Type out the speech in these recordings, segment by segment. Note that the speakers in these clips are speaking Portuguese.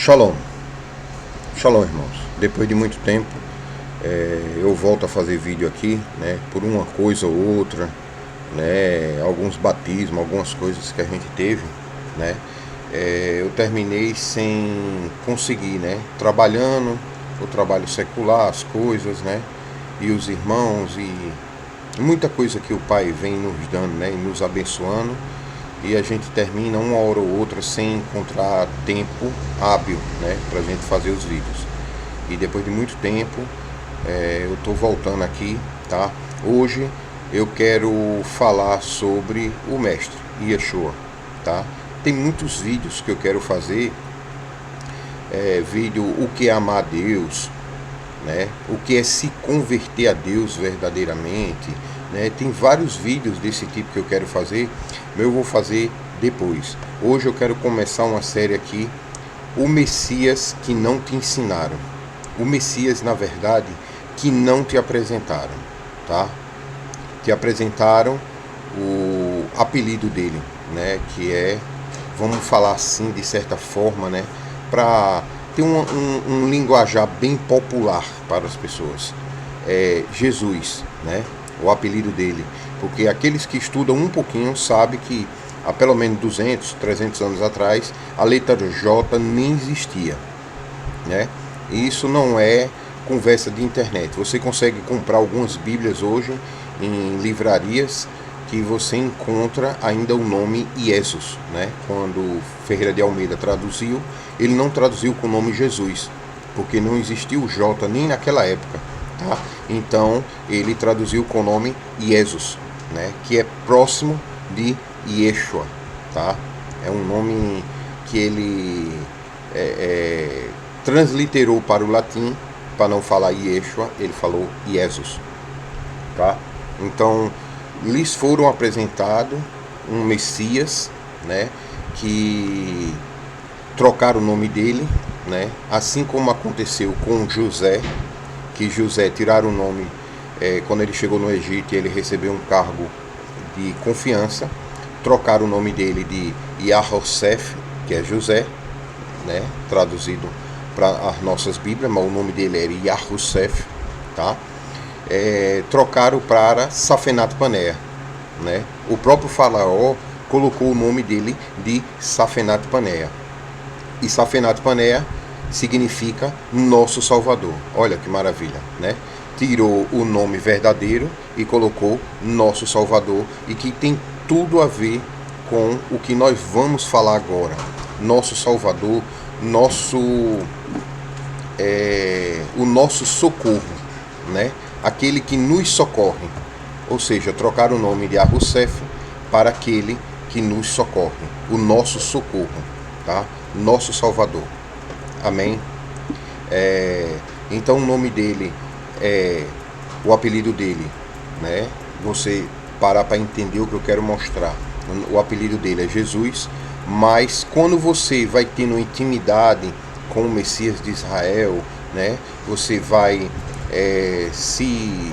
Shalom, shalom irmãos. Depois de muito tempo eu volto a fazer vídeo aqui, né? Por uma coisa ou outra, né? Alguns batismos, algumas coisas que a gente teve, né? Eu terminei sem conseguir, né? Trabalhando, o trabalho secular, as coisas, né? E os irmãos e muita coisa que o Pai vem nos dando, né? E nos abençoando. E a gente termina uma hora ou outra sem encontrar tempo hábil, né, pra gente fazer os vídeos. E depois de muito tempo eu tô voltando aqui, tá? Hoje eu quero falar sobre o Mestre Yeshua, tá? Tem muitos vídeos que eu quero fazer, vídeo o que é amar a Deus, né? O que é se converter a Deus verdadeiramente, né? Tem vários vídeos desse tipo que eu quero fazer, mas eu vou fazer depois. Hoje eu quero começar uma série aqui, o Messias que não te ensinaram. O Messias, na verdade, que não te apresentaram, tá? Te apresentaram o apelido dele, né? Que é, vamos falar assim, de certa forma, né? Para ter um linguajar bem popular para as pessoas. Jesus, né? O apelido dele. Porque aqueles que estudam um pouquinho sabem que há pelo menos 200, 300 anos atrás, a letra J nem existia, né? E isso não é conversa de internet. Você consegue comprar algumas bíblias hoje em livrarias que você encontra ainda o nome Jesus, né? Quando Ferreira de Almeida traduziu, ele não traduziu com o nome Jesus, porque não existiu o J nem naquela época, tá? Então ele traduziu com o nome Jesus, né? Que é próximo de Yeshua, tá? É um nome que ele transliterou para o latim, para não falar Yeshua, ele falou Jesus, tá? Então lhes foram apresentado um Messias, né? Que trocaram o nome dele, né? Assim como aconteceu com José, que José tiraram o nome quando ele chegou no Egito e ele recebeu um cargo de confiança, trocaram o nome dele de Yahosef, que é José, né? Traduzido para as nossas Bíblias, mas o nome dele era Yahosef, tá? Trocaram para Safenat Paneah, né? O próprio faraó colocou o nome dele de Safenat Paneah. E Safenat Paneah significa nosso Salvador. Olha que maravilha, né? Tirou o nome verdadeiro e colocou nosso Salvador, e que tem tudo a ver com o que nós vamos falar agora. Nosso Salvador, o nosso socorro, né? Aquele que nos socorre. Ou seja, trocar o nome de Yahusef para aquele que nos socorre, o nosso socorro, tá? Nosso Salvador. Amém? Então o nome dele o apelido dele, né? Você parar para entender o que eu quero mostrar. O apelido dele é Jesus, mas quando você vai tendo intimidade com o Messias de Israel, né? Você vai se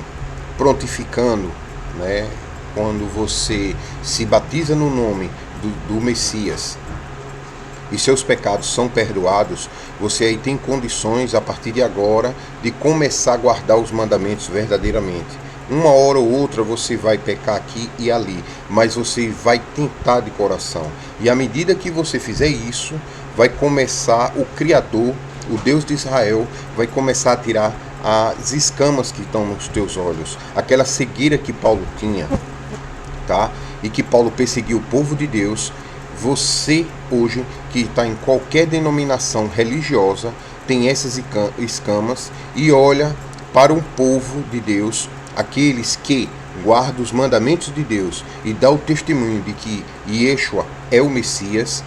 prontificando, né? Quando você se batiza no nome do Messias e seus pecados são perdoados, você aí tem condições a partir de agora de começar a guardar os mandamentos verdadeiramente. Uma hora ou outra você vai pecar aqui e ali, mas você vai tentar de coração. E à medida que você fizer isso, vai começar o Criador, o Deus de Israel, vai começar a tirar as escamas que estão nos teus olhos, aquela cegueira que Paulo tinha, tá? E que Paulo perseguiu o povo de Deus. Você hoje que está em qualquer denominação religiosa tem essas escamas e olha para um povo de Deus, aqueles que guardam os mandamentos de Deus e dá o testemunho de que Yeshua é o Messias,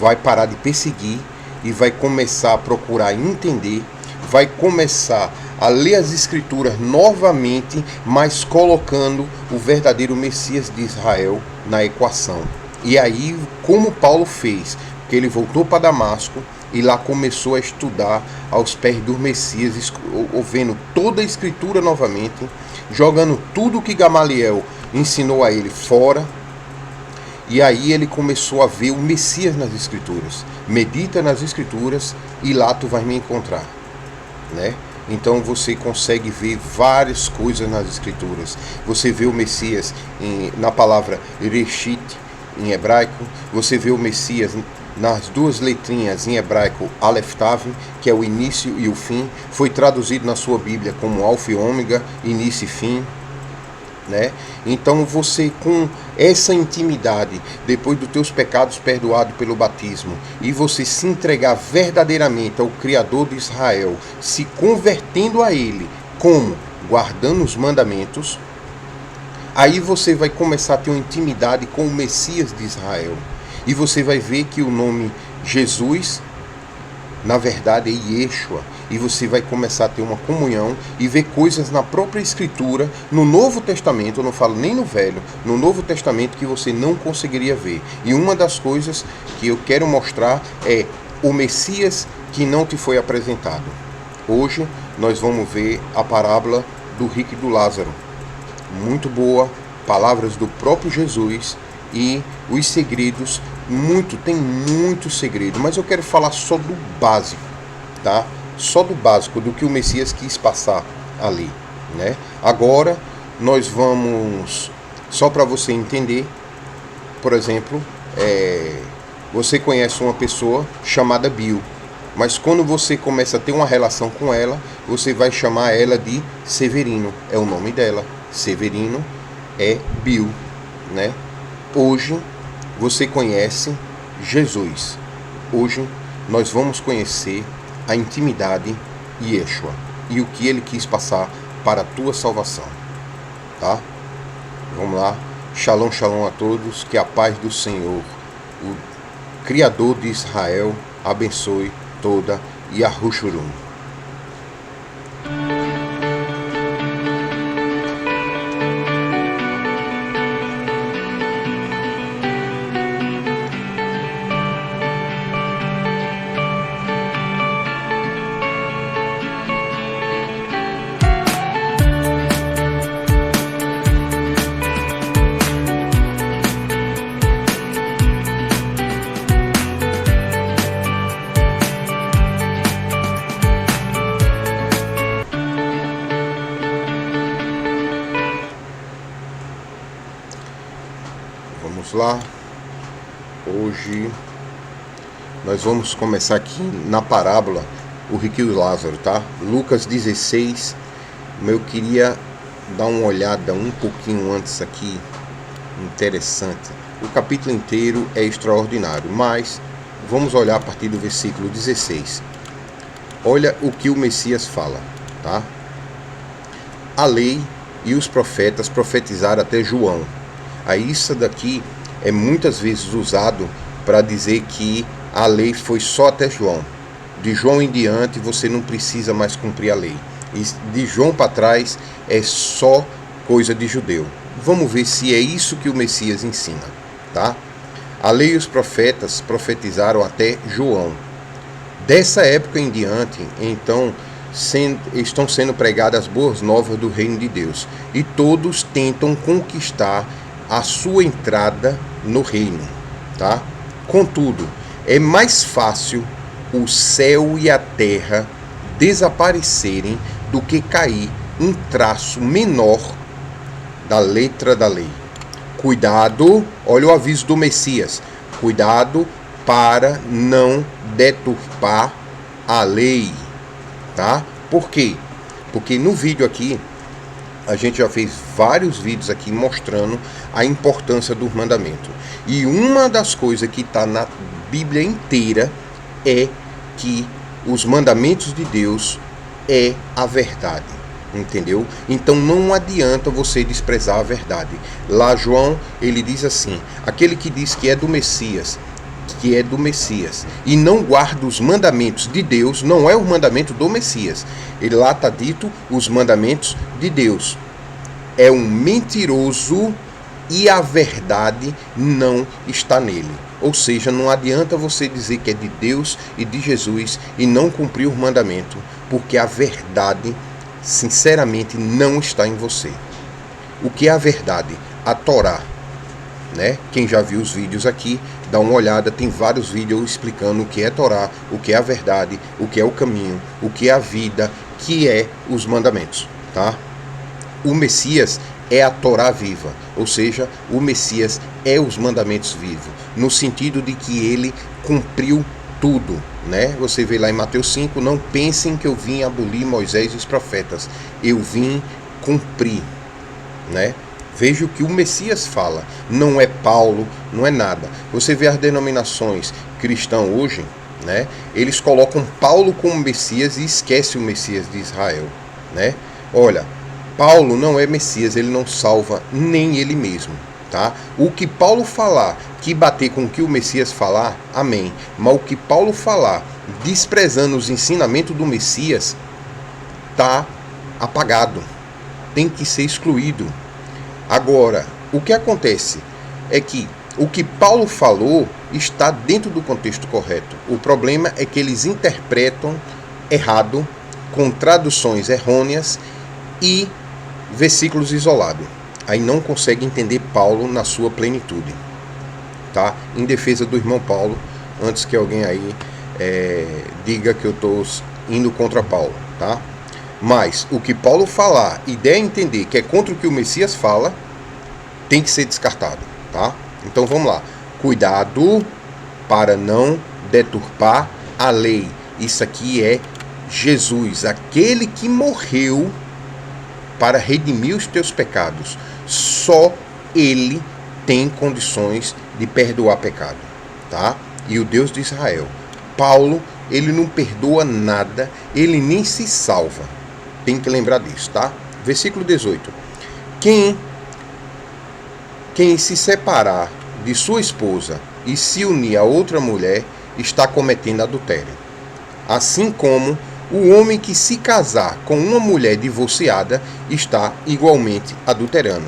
vai parar de perseguir e vai começar a procurar entender, vai começar a ler as Escrituras novamente, mas colocando o verdadeiro Messias de Israel na equação. E aí, como Paulo fez, que ele voltou para Damasco e lá começou a estudar aos pés do Messias, ouvindo toda a Escritura novamente, jogando tudo que Gamaliel ensinou a ele fora E aí ele começou a ver o Messias nas Escrituras. Medita nas Escrituras e lá tu vai me encontrar, né? Então você consegue ver várias coisas nas Escrituras. Você vê o Messias na palavra Reshit, em hebraico. Você vê o Messias nas duas letrinhas em hebraico, Aleph Tav, que é o início e o fim. Foi traduzido na sua Bíblia como Alfa e Ômega, início e fim, né? Então você, com essa intimidade, depois dos teus pecados perdoados pelo batismo, e você se entregar verdadeiramente ao Criador de Israel, se convertendo a Ele, como? Guardando os mandamentos, aí você vai começar a ter uma intimidade com o Messias de Israel. E você vai ver que o nome Jesus, na verdade, é Yeshua. E você vai começar a ter uma comunhão e ver coisas na própria Escritura, no Novo Testamento, eu não falo nem no Velho, no Novo Testamento, que você não conseguiria ver. E uma das coisas que eu quero mostrar é o Messias que não te foi apresentado. Hoje nós vamos ver a parábola do rico e do Lázaro. Muito boa, palavras do próprio Jesus e os segredos, tem muito segredo, mas eu quero falar só do básico, tá? Só do básico, do que o Messias quis passar ali, né? Agora, nós vamos, só para você entender, por exemplo, você conhece uma pessoa chamada Bill, mas quando você começa a ter uma relação com ela, você vai chamar ela de Severino, é o nome dela. Severino é Bill, né? Hoje, você conhece Jesus. Hoje, nós vamos conhecer a intimidade de Yeshua e o que ele quis passar para a tua salvação, tá? Vamos lá. Shalom, shalom a todos. Que a paz do Senhor, o Criador de Israel, abençoe toda Yahushurum. Vamos lá. Hoje nós vamos começar aqui na parábola o rico e o Lázaro, tá? Lucas 16. Eu queria dar uma olhada um pouquinho antes aqui. Interessante. O capítulo inteiro é extraordinário, mas vamos olhar a partir do versículo 16. Olha o que o Messias fala, tá? A lei e os profetas profetizaram até João. Aí isso daqui é muitas vezes usado para dizer que a lei foi só até João. De João em diante você não precisa mais cumprir a lei. E de João para trás é só coisa de judeu. Vamos ver se é isso que o Messias ensina, tá? A lei e os profetas profetizaram até João. Dessa época em diante, então, estão sendo pregadas as boas novas do reino de Deus. E todos tentam conquistar a sua entrada no reino, tá? Contudo, é mais fácil o céu e a terra desaparecerem do que cair um traço menor da letra da lei. Cuidado, olha o aviso do Messias. Cuidado para não deturpar a lei, tá? Por quê? Porque no vídeo aqui a gente já fez vários vídeos aqui mostrando a importância do mandamento. E uma das coisas que está na Bíblia inteira é que os mandamentos de Deus é a verdade. Entendeu? Então não adianta você desprezar a verdade. Lá João, ele diz assim: aquele que diz que é do Messias e não guarda os mandamentos de Deus, não é o mandamento do Messias. Ele lá está dito os mandamentos de Deus. É um mentiroso e a verdade não está nele. Ou seja, não adianta você dizer que é de Deus e de Jesus e não cumprir o mandamento, porque a verdade, sinceramente, não está em você. O que é a verdade? A Torá. né? Quem já viu os vídeos aqui, dá uma olhada, tem vários vídeos explicando o que é Torá, o que é a verdade, o que é o caminho, o que é a vida, que é os mandamentos, tá? O Messias é a Torá viva, ou seja, o Messias é os mandamentos vivos, no sentido de que ele cumpriu tudo, né? Você vê lá em Mateus 5, não pensem que eu vim abolir Moisés e os profetas, eu vim cumprir, né? Veja o que o Messias fala, não é Paulo, não é nada. Você vê as denominações cristãs hoje, né? Eles colocam Paulo como Messias e esquecem o Messias de Israel, né? Olha, Paulo não é Messias, ele não salva nem ele mesmo, tá? O que Paulo falar, que bater com o que o Messias falar, amém. Mas o que Paulo falar, desprezando os ensinamentos do Messias, tá apagado, tem que ser excluído. Agora, o que acontece é que o que Paulo falou está dentro do contexto correto. O problema é que eles interpretam errado, com traduções errôneas e versículos isolados. Aí não consegue entender Paulo na sua plenitude, tá? Em defesa do irmão Paulo, antes que alguém aí diga que eu estou indo contra Paulo, tá? Mas o que Paulo falar e der a entender que é contra o que o Messias fala, tem que ser descartado, tá? Então vamos lá. Cuidado para não deturpar a lei. Isso aqui é Jesus, aquele que morreu para redimir os teus pecados. Só ele tem condições de perdoar pecado, tá? E o Deus de Israel. Paulo, ele não perdoa nada, ele nem se salva. Tem que lembrar disso, tá? Versículo 18. Quem se separar de sua esposa e se unir a outra mulher está cometendo adultério. Assim como o homem que se casar com uma mulher divorciada está igualmente adulterando,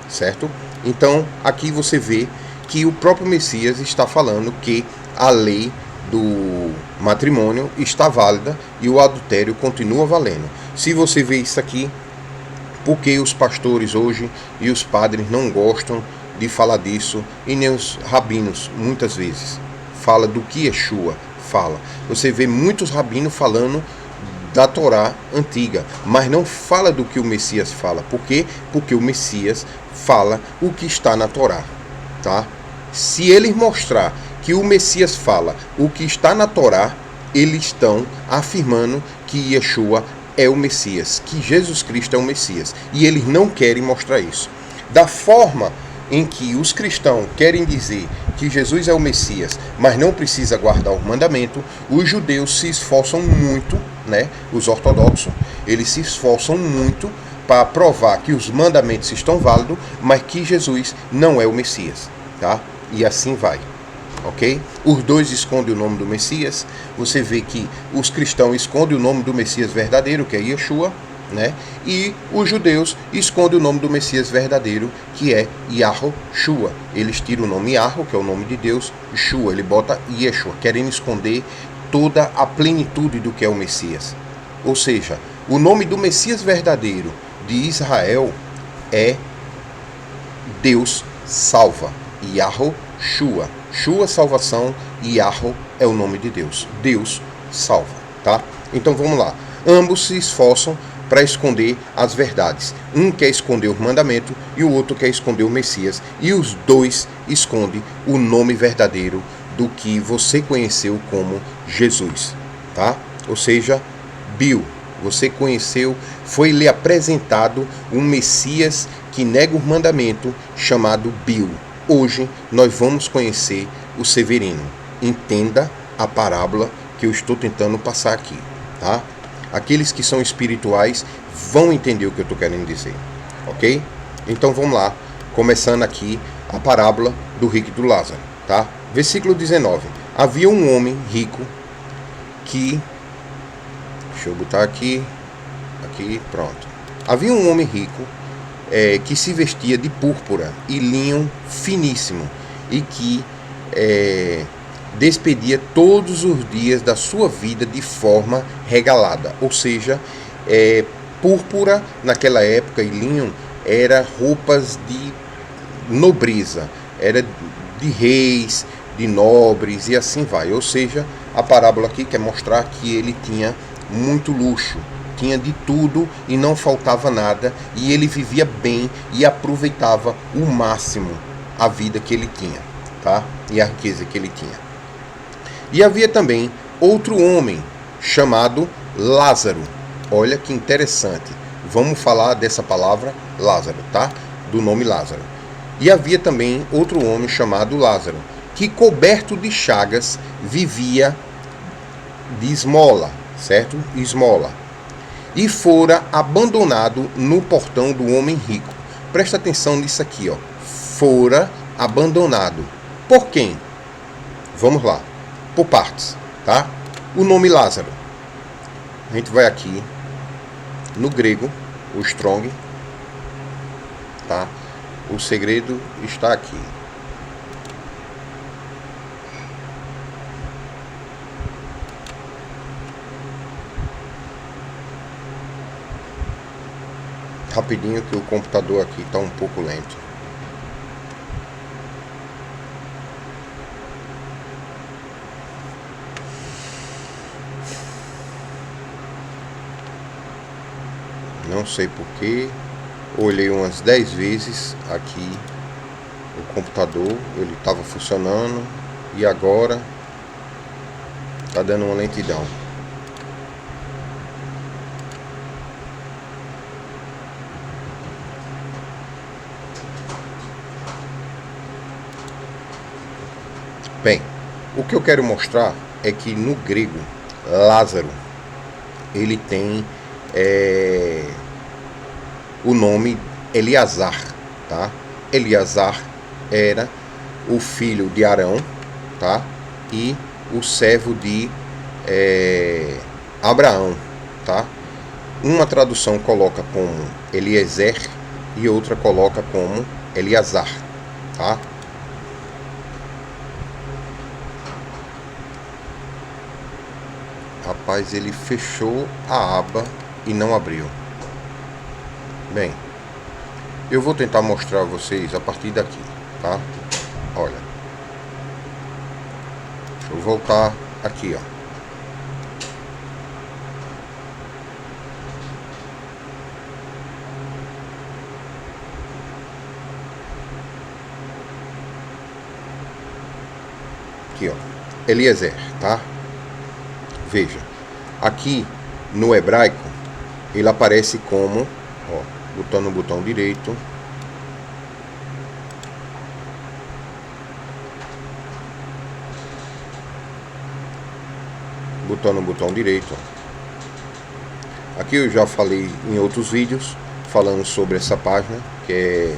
certo? Então, aqui você vê que o próprio Messias está falando que a lei do matrimônio está válida e o adultério continua valendo. Se você vê isso aqui, porque os pastores hoje e os padres não gostam de falar disso, e nem os rabinos, muitas vezes, fala do que Yeshua fala. Você vê muitos rabinos falando da Torá antiga, mas não fala do que o Messias fala. Por quê? Porque o Messias fala o que está na Torá, tá? Se eles mostrar que o Messias fala o que está na Torá, eles estão afirmando que Yeshua é o Messias, que Jesus Cristo é o Messias, e eles não querem mostrar isso. Da forma em que os cristãos querem dizer que Jesus é o Messias, mas não precisa guardar o mandamento, os judeus se esforçam muito, né? Os ortodoxos, eles se esforçam muito para provar que os mandamentos estão válidos, mas que Jesus não é o Messias, tá? E assim vai, ok? Os dois escondem o nome do Messias. Você vê que os cristãos escondem o nome do Messias verdadeiro, que é Yeshua, né? E os judeus escondem o nome do Messias verdadeiro, que é Yahushua. Eles tiram o nome Yahoo, que é o nome de Deus, Shua, ele bota Yeshua, querendo esconder toda a plenitude do que é o Messias. Ou seja, o nome do Messias verdadeiro de Israel é Deus salva, Yahushua. Shua, salvação, e Yahoo é o nome de Deus. Deus salva, tá? Então vamos lá. Ambos se esforçam para esconder as verdades. Um quer esconder o mandamento e o outro quer esconder o Messias. E os dois escondem o nome verdadeiro do que você conheceu como Jesus, tá? Ou seja, Bill, você conheceu, foi-lhe apresentado um Messias que nega o mandamento chamado Bill. Hoje nós vamos conhecer o Severino. Entenda a parábola que eu estou tentando passar aqui, tá? Aqueles que são espirituais vão entender o que eu estou querendo dizer, ok? Então vamos lá, começando aqui a parábola do rico e do Lázaro, tá? Versículo 19. Havia um homem rico que... Deixa eu botar aqui, pronto. Havia um homem rico que se vestia de púrpura e linho finíssimo e que despedia todos os dias da sua vida de forma regalada. Ou seja, púrpura naquela época e linho era roupas de nobreza, era de reis, de nobres e assim vai. Ou seja, a parábola aqui quer mostrar que ele tinha muito luxo, tinha de tudo e não faltava nada, e ele vivia bem e aproveitava o máximo a vida que ele tinha, tá? E a riqueza que ele tinha. E havia também outro homem chamado Lázaro. Olha que interessante. Vamos falar dessa palavra Lázaro, tá? Do nome Lázaro. E havia também outro homem chamado Lázaro, que coberto de chagas vivia de esmola, certo? Esmola. E fora abandonado no portão do homem rico. Presta atenção nisso aqui, ó. Fora abandonado. Por quem? Vamos lá. Por partes, tá? O nome Lázaro. A gente vai aqui no grego, o Strong, tá? O segredo está aqui. Rapidinho que o computador aqui está um pouco lento. Não sei porquê. Olhei umas 10 vezes aqui o computador, ele estava funcionando e agora está dando uma lentidão. Bem, o que eu quero mostrar é que no grego, Lázaro, ele tem o nome Eleazar, tá? Eleazar era o filho de Arão, tá? E o servo de Abraão, tá? Uma tradução coloca como Eliezer e outra coloca como Eleazar, tá? Rapaz, ele fechou a aba e não abriu. Bem, eu vou tentar mostrar a vocês a partir daqui, tá? Olha. Deixa eu voltar aqui, ó. Aqui, ó. Eliezer, tá? Veja, aqui no hebraico ele aparece como, ó, botando o botão direito, botando o botão direito. Aqui eu já falei em outros vídeos falando sobre essa página que é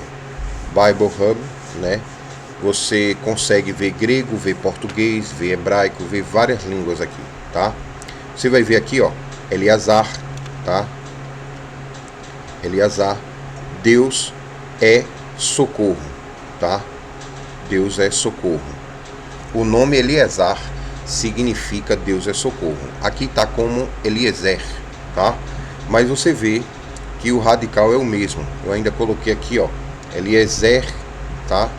Bible Hub, né? Você consegue ver grego, ver português, ver hebraico, ver várias línguas aqui, tá? Você vai ver aqui, ó, Eleazar, tá? Eleazar, Deus é socorro, tá? Deus é socorro. O nome Eleazar significa Deus é socorro. Aqui tá como Eliezer, tá? Mas você vê que o radical é o mesmo. Eu ainda coloquei aqui, ó, Eliezer, tá?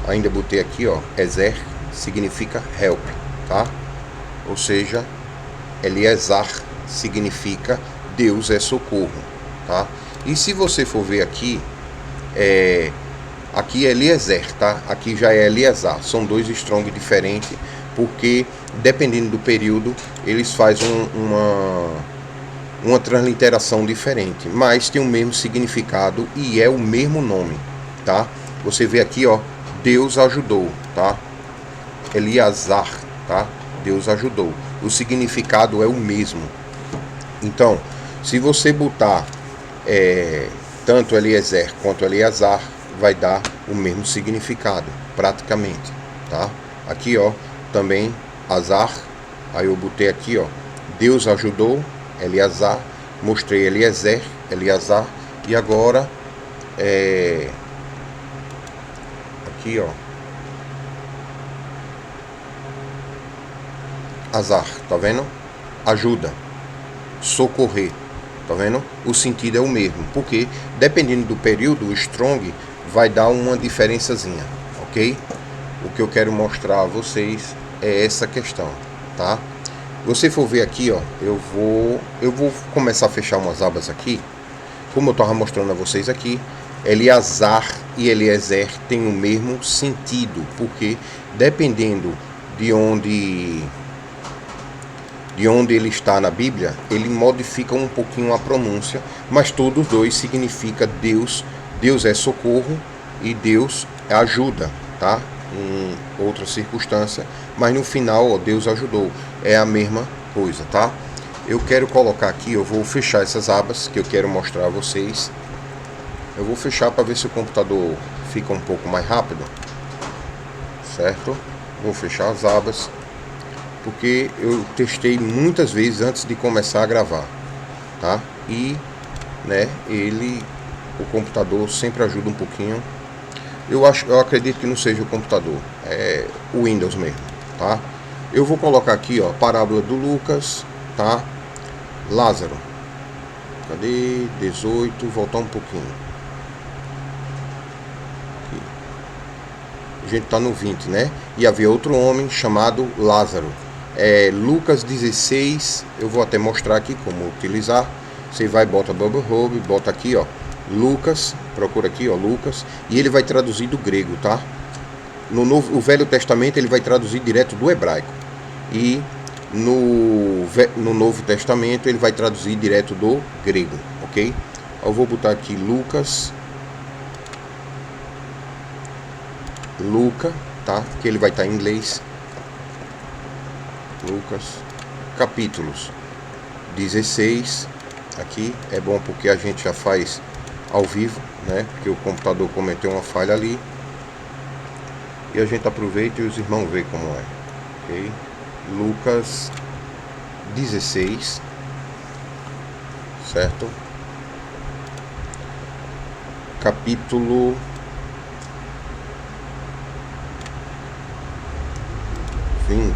Ainda botei aqui, ó, Ezer significa help, tá? Ou seja, Eleazar significa Deus é socorro, tá? E se você for ver aqui, aqui é Eliezer, tá? Aqui já é Eleazar. São dois strong diferentes, porque dependendo do período, eles fazem uma transliteração diferente, mas tem o mesmo significado e é o mesmo nome, tá? Você vê aqui, ó, Deus ajudou, tá? Eleazar, tá? Deus ajudou. O significado é o mesmo. Então, se você botar tanto Eliezer quanto Eleazar, vai dar o mesmo significado, praticamente, tá? Aqui, ó, também Azar. Aí eu botei aqui, ó, Deus ajudou, Eleazar. Mostrei Eliezer, Eleazar. E agora aqui, ó, Azar, tá vendo? Ajuda, socorrer, tá vendo? O sentido é o mesmo, porque dependendo do período, o strong vai dar uma diferençazinha, ok? O que eu quero mostrar a vocês é essa questão, tá? Você for ver aqui, ó, eu vou começar a fechar umas abas aqui, como eu estava mostrando a vocês aqui. Eleazar e Eliezer têm o mesmo sentido, porque dependendo de onde ele está na Bíblia, ele modifica um pouquinho a pronúncia, mas todos dois significa Deus. Deus é socorro e Deus é ajuda, tá? Em outra circunstância, mas no final, ó, Deus ajudou. É a mesma coisa, tá? Eu quero colocar aqui, eu vou fechar essas abas que eu quero mostrar a vocês. Eu vou fechar para ver se o computador fica um pouco mais rápido, certo? Vou fechar as abas, porque eu testei muitas vezes antes de começar a gravar, tá? E, né, o computador sempre ajuda um pouquinho. Eu acredito que não seja o computador, é o Windows mesmo, tá? Eu vou colocar aqui, ó, parábola do Lucas, tá? Lázaro. Cadê? 18, voltar um pouquinho. Aqui. A gente tá no 20, né? E havia outro homem chamado Lázaro. Lucas 16, eu vou até mostrar aqui como utilizar. Você vai, bota Bubble Hub, bota aqui, ó, Lucas, procura aqui, ó, Lucas, e ele vai traduzir do grego, tá? O Velho Testamento ele vai traduzir direto do hebraico, e no Novo Testamento ele vai traduzir direto do grego, ok? Eu vou botar aqui Lucas, Luca, tá? Que ele vai estar em inglês. Lucas, capítulos 16, aqui é bom porque a gente já faz ao vivo, né? Porque o computador cometeu uma falha ali. E a gente aproveita e os irmãos veem como é. Ok? Lucas 16, certo? Capítulo 20.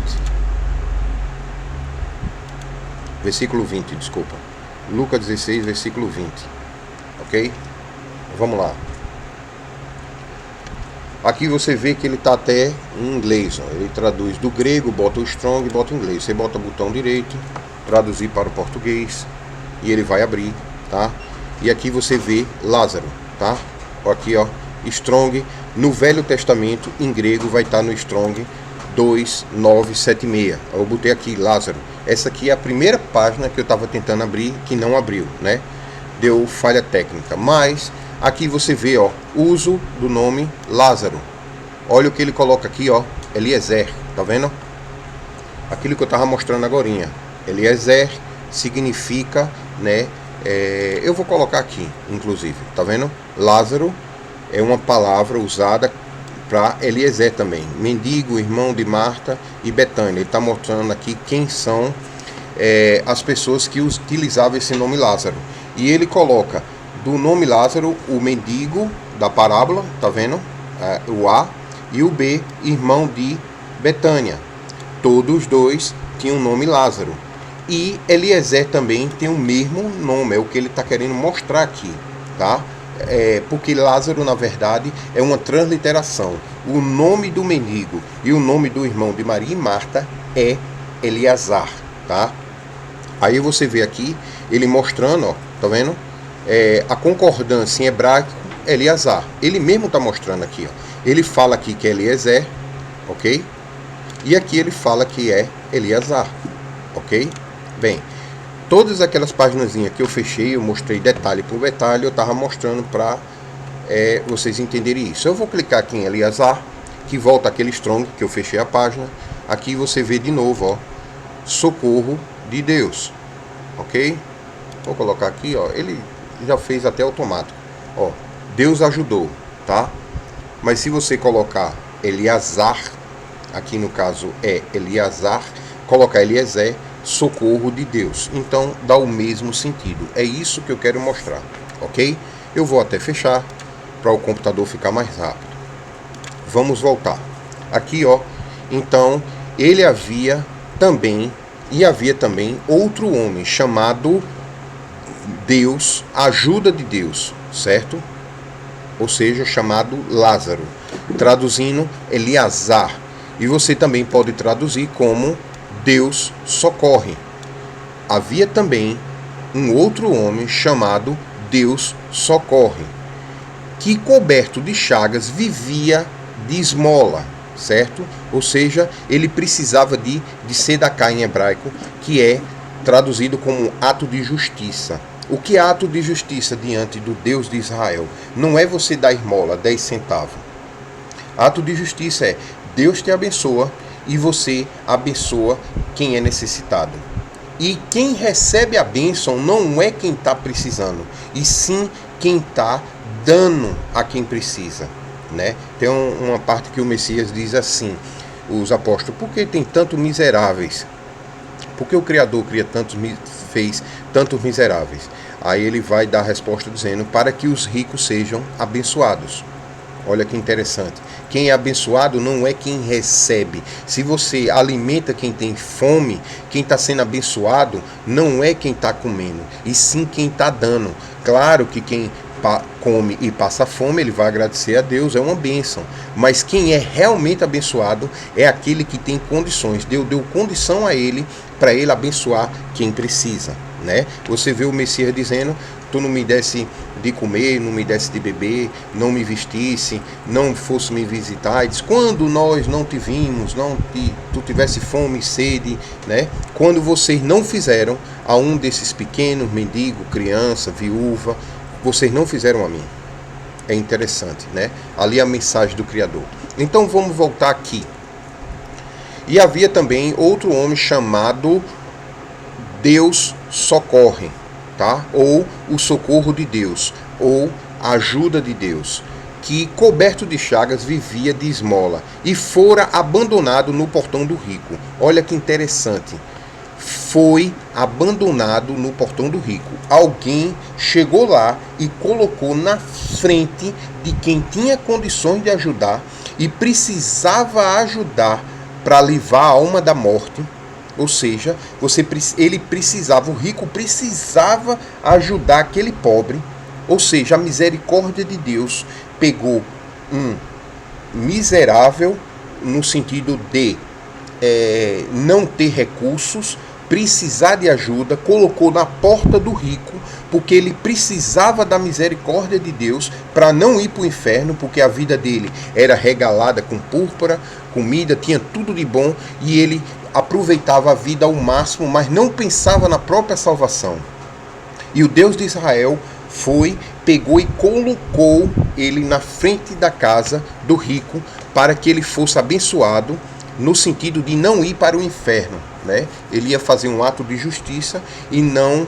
Versículo 20, desculpa. Lucas 16, versículo 20. Ok? Vamos lá. Aqui você vê que ele está até em inglês, ó. Ele traduz do grego, bota o strong e bota o inglês. Você bota o botão direito, traduzir para o português, e ele vai abrir, tá? E aqui você vê Lázaro, tá? Aqui, ó, strong. No Velho Testamento, em grego, vai estar no strong 2976. Eu botei aqui Lázaro. Essa aqui é a primeira página que eu estava tentando abrir, que não abriu, né? Deu falha técnica, mas aqui você vê, ó, uso do nome Lázaro. Olha o que ele coloca aqui, ó, Eliezer, tá vendo? Aquilo que eu estava mostrando agorinha. Eliezer significa, né, eu vou colocar aqui, inclusive, tá vendo? Lázaro é uma palavra usada para Eliezer também, mendigo, irmão de Marta e Betânia. Ele está mostrando aqui quem são as pessoas que utilizavam esse nome Lázaro. E ele coloca do nome Lázaro o mendigo da parábola, tá vendo? O A, e o B, irmão de Betânia. Todos os dois tinham o nome Lázaro. E Eliezer também tem o mesmo nome, é o que ele está querendo mostrar aqui, tá? Porque Lázaro, na verdade, é uma transliteração. O nome do mendigo e o nome do irmão de Maria e Marta é Eleazar, tá? Aí você vê aqui, ele mostrando, ó, tá vendo? A concordância em hebraico, Eleazar. Ele mesmo está mostrando aqui, ó. Ele fala aqui que é Eliezer, ok? E aqui ele fala que é Eleazar, ok? Bem, todas aquelas páginas que eu fechei, eu mostrei detalhe por detalhe, eu estava mostrando para vocês entenderem isso. Eu vou clicar aqui em Eleazar, que volta aquele strong que eu fechei a página. Aqui você vê de novo, ó, socorro de Deus, ok? Vou colocar aqui, ó, ele já fez até automático, ó, Deus ajudou, tá? Mas se você colocar Eleazar, aqui no caso é Eleazar, colocar Eliezer, socorro de Deus, então dá o mesmo sentido. É isso que eu quero mostrar, ok? Eu vou até fechar para o computador ficar mais rápido. Vamos voltar aqui, ó. Então ele havia também outro homem chamado Deus, ajuda de Deus, certo? ou seja, chamado Lázaro. Traduzindo, Eleazar. E você também pode traduzir como Deus socorre. Havia também um outro homem chamado Deus socorre, que coberto de chagas vivia de esmola, certo? Ou seja, ele precisava de tzedakah em hebraico, que é traduzido como ato de justiça. O que é ato de justiça diante do Deus de Israel? Não é você dar esmola, 10 centavos. Ato de justiça é Deus te abençoa e você abençoa quem é necessitado. E quem recebe a bênção não é quem está precisando, e sim quem está dando a quem precisa, né? Tem uma parte que o Messias diz assim, os apóstolos: por que tem tantos miseráveis? Porque o Criador fez tantos miseráveis? Aí ele vai dar a resposta dizendo: para que os ricos sejam abençoados. Olha que interessante. Quem é abençoado não é quem recebe. Se você alimenta quem tem fome, quem está sendo abençoado não é quem está comendo, e sim quem está dando. Claro que quem come e passa fome, ele vai agradecer a Deus, é uma bênção. Mas quem é realmente abençoado é aquele que tem condições. Deus deu condição a ele para ele abençoar quem precisa, né? Você vê o Messias dizendo: tu não me desse de comer, não me desse de beber, não me vestisse, não fosse me visitar. Diz: quando nós não te vimos, tu tivesse fome e sede, né? Quando vocês não fizeram a um desses pequenos, mendigo, criança, viúva, vocês não fizeram a mim. É interessante, né? Ali a mensagem do Criador. Então vamos voltar aqui. E havia também outro homem chamado Deus socorre, tá? Ou o socorro de Deus, ou a ajuda de Deus, que coberto de chagas vivia de esmola e fora abandonado no portão do rico. Olha que interessante. Foi abandonado no portão do rico. Alguém chegou lá e colocou na frente de quem tinha condições de ajudar e precisava ajudar para livrar a alma da morte. Ou seja, ele precisava, o rico precisava ajudar aquele pobre. Ou seja, a misericórdia de Deus pegou um miserável no sentido de não ter recursos, precisar de ajuda, colocou na porta do rico, porque ele precisava da misericórdia de Deus para não ir para o inferno, porque a vida dele era regalada com púrpura, comida, tinha tudo de bom, e ele aproveitava a vida ao máximo, mas não pensava na própria salvação. E o Deus de Israel pegou e colocou ele na frente da casa do rico para que ele fosse abençoado, no sentido de não ir para o inferno, né? Ele ia fazer um ato de justiça e não,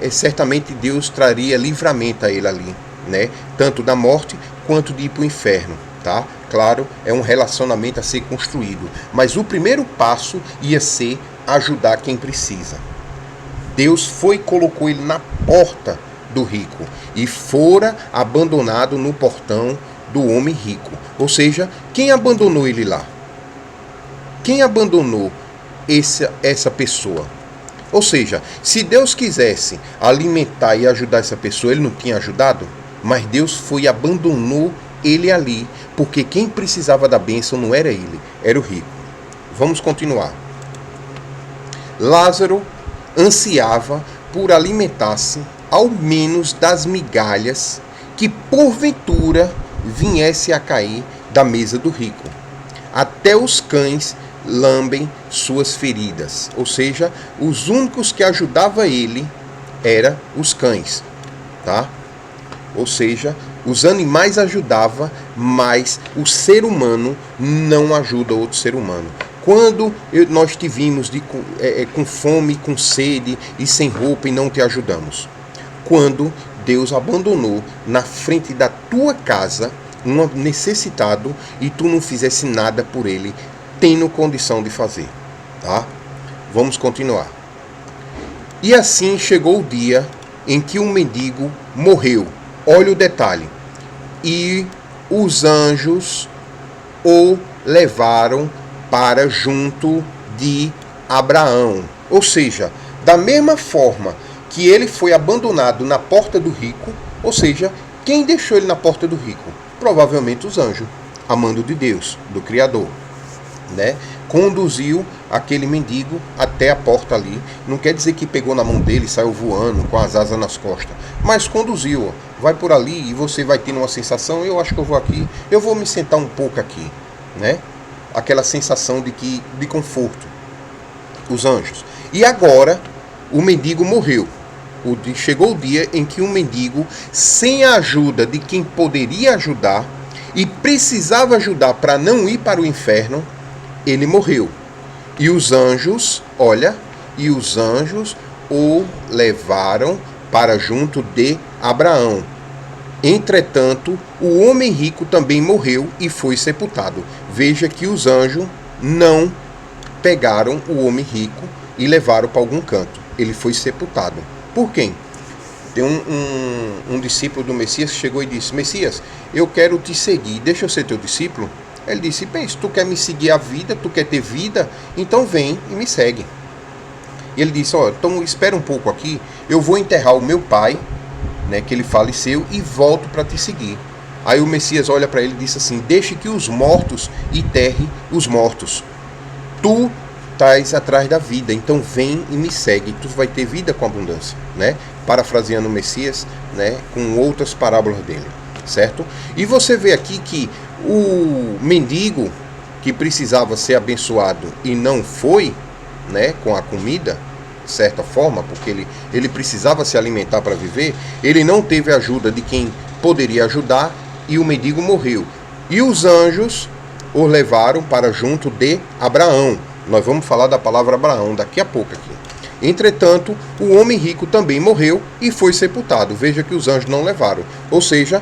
certamente Deus traria livramento a ele ali, né? Tanto da morte quanto de ir para o inferno, tá? Claro, é um relacionamento a ser construído, mas o primeiro passo ia ser ajudar quem precisa. Deus colocou ele na porta do rico e fora abandonado no portão do homem rico. Ou seja, quem abandonou ele lá? Quem abandonou essa pessoa? Ou seja, se Deus quisesse alimentar e ajudar essa pessoa, ele não tinha ajudado? Mas Deus abandonou ele ali, porque quem precisava da bênção não era ele, era o rico. Vamos continuar. Lázaro ansiava por alimentar-se ao menos das migalhas que porventura viesse a cair da mesa do rico. Até os cães lambem suas feridas. Ou seja, os únicos que ajudavam ele eram os cães, tá? Ou seja, os animais ajudavam, mas o ser humano não ajuda outro ser humano. Quando nós te vimos com fome, com sede e sem roupa e não te ajudamos? Quando Deus abandonou na frente da tua casa um necessitado e tu não fizesse nada por ele, tendo condição de fazer, tá? Vamos continuar. E assim chegou o dia em que um mendigo morreu. Olha o detalhe. E os anjos o levaram para junto de Abraão. Ou seja, da mesma forma que ele foi abandonado na porta do rico, ou seja, Quem deixou ele na porta do rico? Provavelmente os anjos, a mando de Deus, do Criador, né? Conduziu aquele mendigo até a porta ali. Não quer dizer que pegou na mão dele e saiu voando com as asas nas costas, mas conduziu, ó. Vai por ali e você vai tendo uma sensação, eu acho que eu vou aqui, eu vou me sentar um pouco aqui, né? Aquela sensação de conforto. Os anjos. E agora o mendigo morreu. Chegou o dia em que um mendigo, sem a ajuda de quem poderia ajudar e precisava ajudar para não ir para o inferno, ele morreu. E os anjos, olha, e os anjos o levaram para junto de Abraão. Entretanto, o homem rico também morreu e foi sepultado. Veja que os anjos não pegaram o homem rico e levaram para algum canto. Ele foi sepultado. Por quem? Tem um discípulo do Messias que chegou e disse: Messias, eu quero te seguir, deixa eu ser teu discípulo. Ele disse: bem, se tu quer me seguir a vida, tu quer ter vida, então vem e me segue. E ele disse: ó, então espera um pouco aqui, eu vou enterrar o meu pai, né, que ele faleceu, e volto para te seguir. Aí o Messias olha para ele e disse assim: deixe que os mortos enterrem os mortos. Tu estás atrás da vida, então vem e me segue, tu vai ter vida com abundância, né? Parafraseando o Messias, né, com outras parábolas dele, certo? E você vê aqui que o mendigo que precisava ser abençoado e não foi, né, com a comida, de certa forma, porque ele precisava se alimentar para viver, ele não teve ajuda de quem poderia ajudar e o mendigo morreu. E os anjos o levaram para junto de Abraão. Nós vamos falar da palavra Abraão daqui a pouco aqui. Entretanto, o homem rico também morreu e foi sepultado. Veja que os anjos não levaram. Ou seja,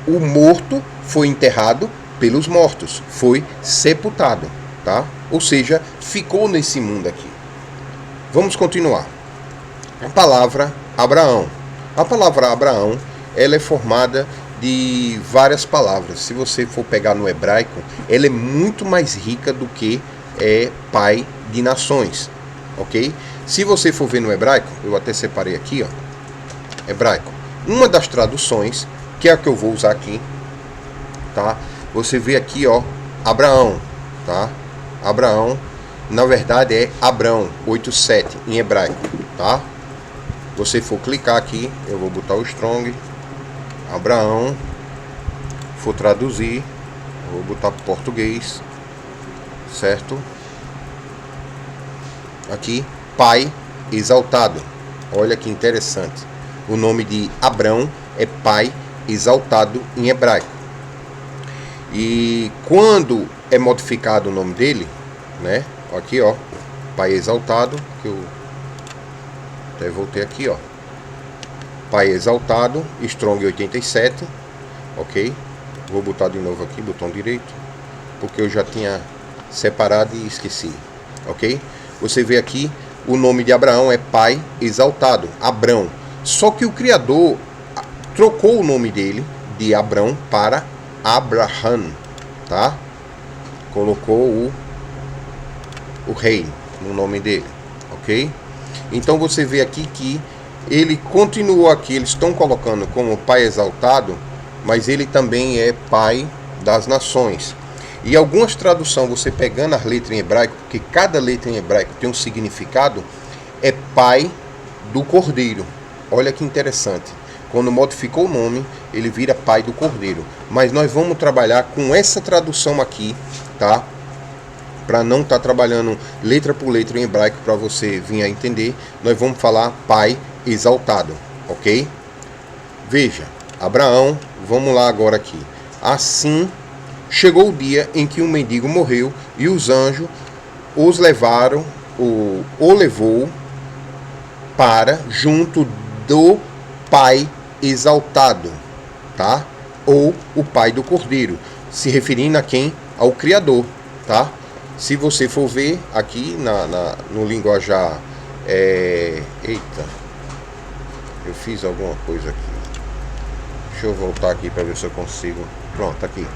o morto foi enterrado pelos mortos. Foi sepultado, tá? Ou seja, ficou nesse mundo aqui. Vamos continuar. A palavra Abraão. A palavra Abraão, ela é formada de várias palavras. Se você for pegar no hebraico, ela é muito mais rica do que pai de nações, ok? Se você for ver no hebraico, eu até separei aqui, ó, hebraico. Uma das traduções, que é a que eu vou usar aqui, tá? Você vê aqui, ó, Abraão, tá? Abraão, na verdade é Abrão, 87 em hebraico, tá? Você for clicar aqui, eu vou botar o strong, Abraão, for traduzir, eu vou botar para português, certo? Aqui, pai exaltado. Olha que interessante. O nome de Abrão é pai exaltado em hebraico. E quando é modificado o nome dele, né? Aqui, ó, pai exaltado, que eu até voltei aqui, ó. Pai exaltado, strong 87, ok? Vou botar de novo aqui, botão direito, porque eu já tinha separado e esqueci, ok? Você vê aqui, o nome de Abraão é pai exaltado, Abrão. Só que o Criador trocou o nome dele de Abrão para Abraham, tá? Colocou o rei no nome dele, ok? Então você vê aqui que ele continuou aqui, eles estão colocando como pai exaltado, mas ele também é pai das nações. E algumas traduções, você pegando as letras em hebraico, porque cada letra em hebraico tem um significado, é pai do cordeiro. Olha que interessante. Quando modificou o nome, ele vira pai do cordeiro. Mas nós vamos trabalhar com essa tradução aqui, tá? Para não estar trabalhando letra por letra em hebraico para você vir a entender, nós vamos falar pai exaltado, ok? Veja, Abraão, vamos lá agora aqui. Assim chegou o dia em que um mendigo morreu e os anjos os levaram, o levou para junto do pai exaltado, tá? Ou o pai do cordeiro, se referindo a quem? Ao Criador, tá? Se você for ver aqui no linguajar, eita, eu fiz alguma coisa aqui. Deixa eu voltar aqui para ver se eu consigo. Pronto, aqui.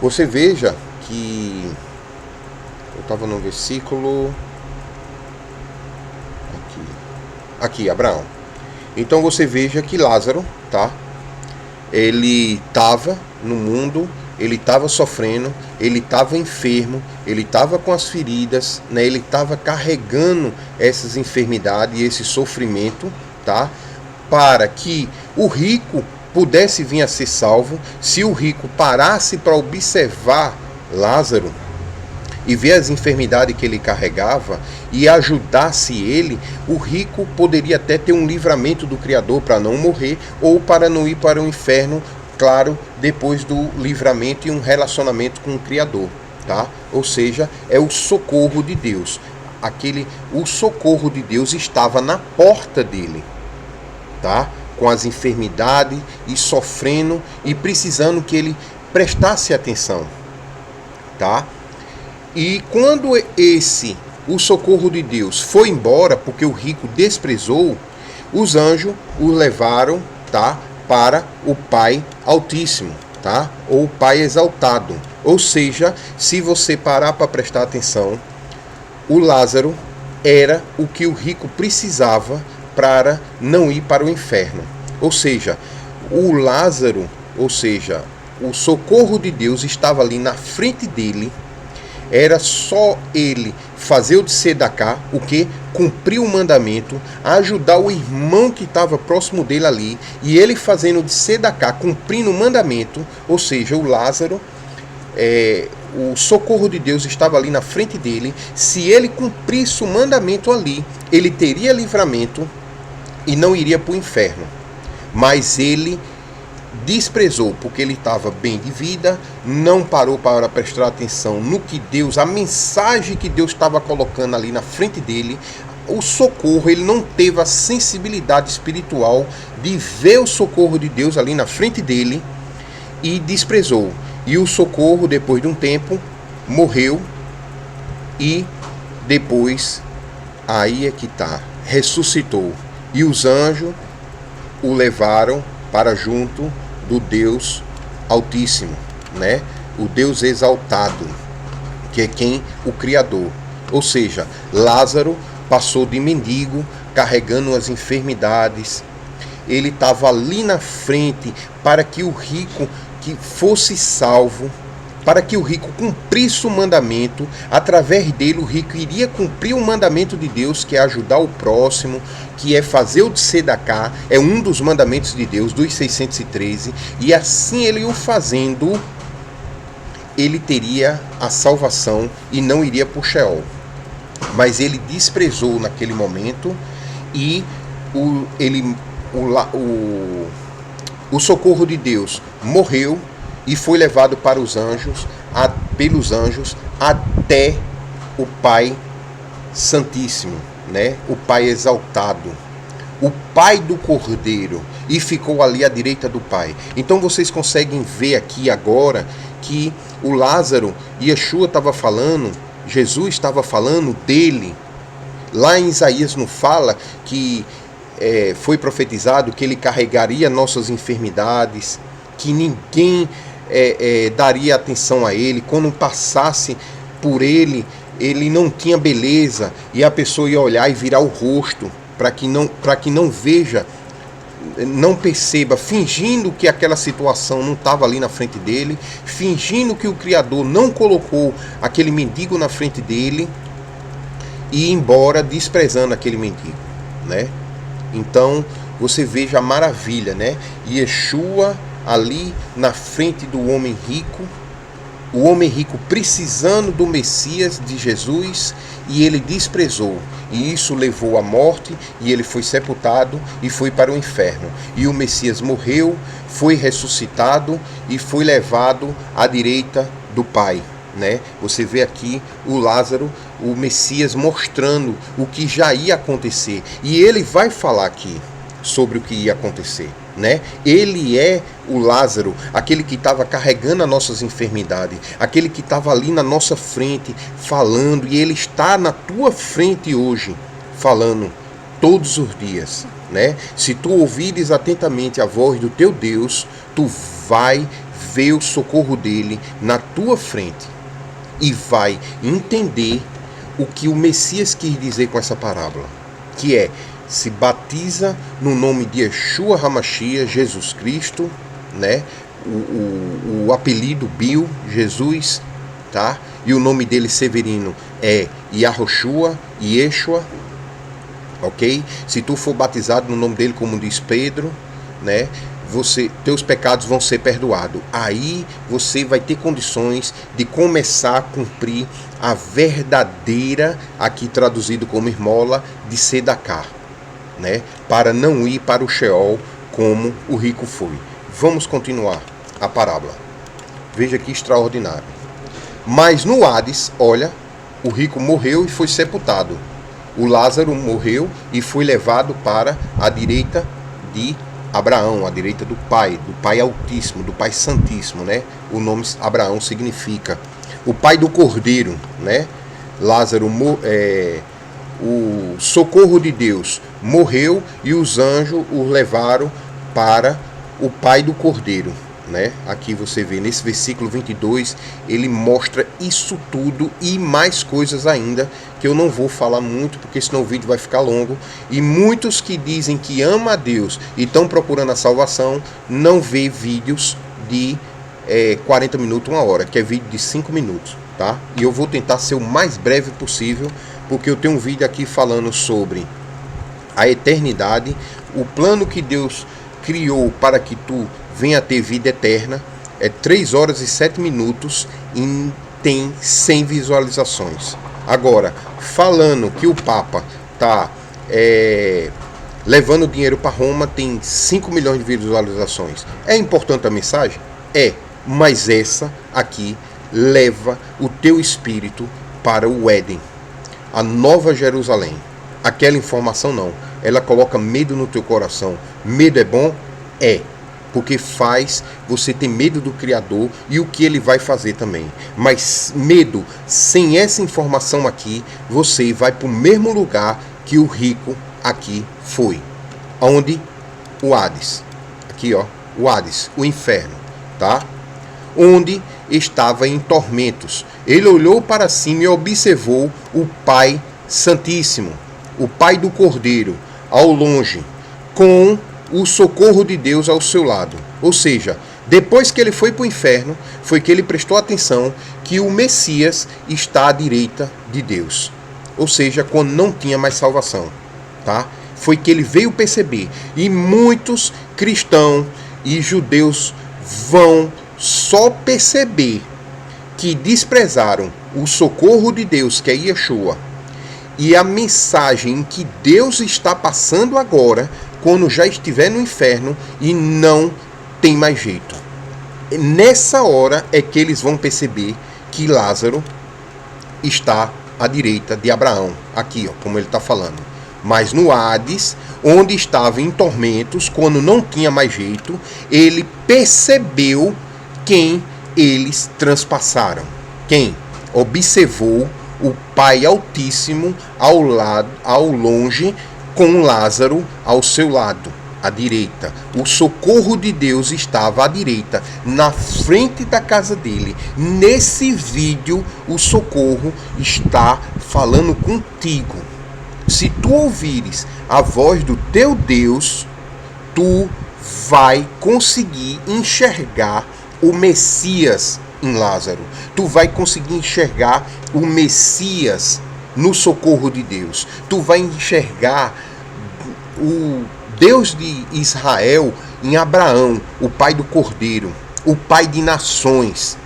Você veja que eu estava no versículo aqui, Abraão. Então você veja que Lázaro, tá? Ele estava no mundo, ele estava sofrendo, ele estava enfermo, ele estava com as feridas, né? Ele estava carregando essas enfermidades e esse sofrimento, tá? Para que o rico pudesse vir a ser salvo. Se o rico parasse para observar Lázaro e ver as enfermidades que ele carregava e ajudasse ele, o rico poderia até ter um livramento do Criador para não morrer ou para não ir para o inferno, claro, depois do livramento e um relacionamento com o Criador, tá? Ou seja, é o socorro de Deus. O socorro de Deus estava na porta dele, tá? Com as enfermidades e sofrendo e precisando que ele prestasse atenção, tá? E quando o socorro de Deus foi embora, porque o rico desprezou, os anjos o levaram, tá, para o Pai Altíssimo, tá? Ou o Pai Exaltado. Ou seja, se você parar para prestar atenção, o Lázaro era o que o rico precisava para não ir para o inferno. Ou seja, o Lázaro, ou seja, o socorro de Deus estava ali na frente dele. Era só ele fazer o tzedakah, o que? Cumprir o mandamento, ajudar o irmão que estava próximo dele ali, e ele fazendo o tzedakah, cumprindo o mandamento, ou seja, o Lázaro, o socorro de Deus estava ali na frente dele. Se ele cumprisse o mandamento ali, ele teria livramento e não iria para o inferno. Mas ele desprezou, porque ele estava bem de vida, não parou para prestar atenção no que Deus, a mensagem que Deus estava colocando ali na frente dele, o socorro, ele não teve a sensibilidade espiritual de ver o socorro de Deus ali na frente dele e desprezou. E o socorro, depois de um tempo, morreu e depois, aí é que está, ressuscitou. E os anjos o levaram para junto do Deus Altíssimo, né? O Deus exaltado, que é quem? O Criador. Ou seja, Lázaro passou de mendigo, carregando as enfermidades. Ele estava ali na frente para que o rico que fosse salvo, para que o rico cumprisse o mandamento. Através dele, o rico iria cumprir o mandamento de Deus, que é ajudar o próximo, que é fazer o tzedakah, é um dos mandamentos de Deus, dos 613, e assim ele o fazendo, ele teria a salvação e não iria para o Sheol. Mas ele desprezou naquele momento e o socorro de Deus morreu e foi levado para os anjos, pelos anjos, até o Pai Santíssimo, né? O Pai Exaltado, o Pai do Cordeiro, e ficou ali à direita do Pai. Então vocês conseguem ver aqui agora que o Lázaro, Yeshua estava falando, Jesus estava falando dele. Lá em Isaías não fala que foi profetizado que ele carregaria nossas enfermidades, que ninguém daria atenção a ele, quando passasse por ele, ele não tinha beleza, e a pessoa ia olhar e virar o rosto, para que não veja, não perceba, fingindo que aquela situação não estava ali na frente dele, fingindo que o Criador não colocou aquele mendigo na frente dele, e ir embora desprezando aquele mendigo, né? Então você veja a maravilha, né? Yeshua ali na frente do homem rico, o homem rico precisando do Messias, de Jesus, e ele desprezou, e isso levou à morte, e ele foi sepultado e foi para o inferno. E o Messias morreu, foi ressuscitado e foi levado à direita do Pai, né? Você vê aqui o Lázaro, o Messias, mostrando o que já ia acontecer, e ele vai falar aqui sobre o que ia acontecer, né? Ele é o Lázaro, aquele que estava carregando as nossas enfermidades, aquele que estava ali na nossa frente falando, e ele está na tua frente hoje falando todos os dias, né? Se tu ouvires atentamente a voz do teu Deus, tu vai ver o socorro dele na tua frente e vai entender o que o Messias quis dizer com essa parábola, que é se batiza no nome de Yeshua HaMashiach, Jesus Cristo, né? O apelido Bill, Jesus, tá? E o nome dele Severino é Yahushua, Yeshua, ok? Se tu for batizado no nome dele, como diz Pedro, né? Teus pecados vão ser perdoados. Aí você vai ter condições de começar a cumprir a verdadeira, aqui traduzido como esmola, de Sedacá, né? Para não ir para o Sheol como o rico foi. Vamos continuar a parábola. Veja que extraordinário. Mas no Hades, olha, o rico morreu e foi sepultado. O Lázaro morreu e foi levado para a direita de Abraão, à direita do Pai Altíssimo, do Pai Santíssimo, né? O nome Abraão significa o Pai do Cordeiro, né? Lázaro, o socorro de Deus, morreu e os anjos o levaram para o Pai do Cordeiro, né? Aqui você vê nesse versículo 22, ele mostra isso tudo e mais coisas ainda, que eu não vou falar muito, porque senão o vídeo vai ficar longo. E muitos que dizem que amam a Deus e estão procurando a salvação, não vê vídeos de 40 minutos, 1 hora, que é vídeo de 5 minutos, tá? E eu vou tentar ser o mais breve possível, porque eu tenho um vídeo aqui falando sobre a eternidade, o plano que Deus criou para que tu venha ter vida eterna, 3 horas e 7 minutos e tem 100 visualizações. Agora, falando que o Papa está levando dinheiro para Roma, tem 5 milhões de visualizações. É importante a mensagem? É, mas essa aqui leva o teu espírito para o Éden, a Nova Jerusalém. Aquela informação não, ela coloca medo no teu coração. Medo é bom? É, porque faz você ter medo do Criador e o que ele vai fazer também. Mas medo, sem essa informação aqui, você vai para o mesmo lugar que o rico aqui foi. Onde? O Hades. Aqui, ó, o Hades, o inferno, tá? Onde estava em tormentos. Ele olhou para cima e observou o Pai Santíssimo, o Pai do Cordeiro, ao longe, com o socorro de Deus ao seu lado. Ou seja, depois que ele foi para o inferno, foi que ele prestou atenção que o Messias está à direita de Deus. Ou seja, quando não tinha mais salvação, tá? Foi que ele veio perceber. E muitos cristãos e judeus vão só perceber que desprezaram o socorro de Deus, que é Yeshua, e a mensagem que Deus está passando agora, quando já estiver no inferno e não tem mais jeito. Nessa hora é que eles vão perceber que Lázaro está à direita de Abraão, aqui, ó, como ele está falando. Mas no Hades, onde estava em tormentos, quando não tinha mais jeito, ele percebeu quem eles transpassaram. Quem? Observou o Pai Altíssimo ao longe, com Lázaro ao seu lado, à direita. O socorro de Deus estava à direita, na frente da casa dele. Nesse vídeo, o socorro está falando contigo. Se tu ouvires a voz do teu Deus, tu vai conseguir enxergar o Messias em Lázaro. Tu vai conseguir enxergar o Messias no socorro de Deus. Tu vai enxergar o Deus de Israel em Abraão, o Pai do Cordeiro, o Pai de nações,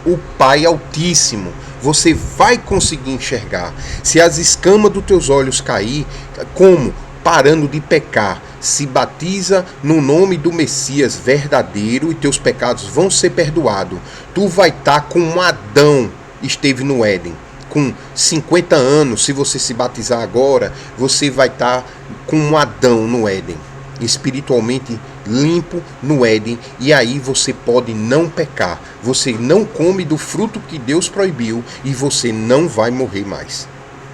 o Pai Altíssimo. Você vai conseguir enxergar. Se as escamas dos teus olhos cair, como? Parando de pecar, se batiza no nome do Messias verdadeiro e teus pecados vão ser perdoados. Tu vai estar como Adão esteve no Éden, com 50 anos. Se você se batizar agora, você vai estar como Adão no Éden, espiritualmente limpo no Éden, e aí você pode não pecar. Você não come do fruto que Deus proibiu e você não vai morrer mais,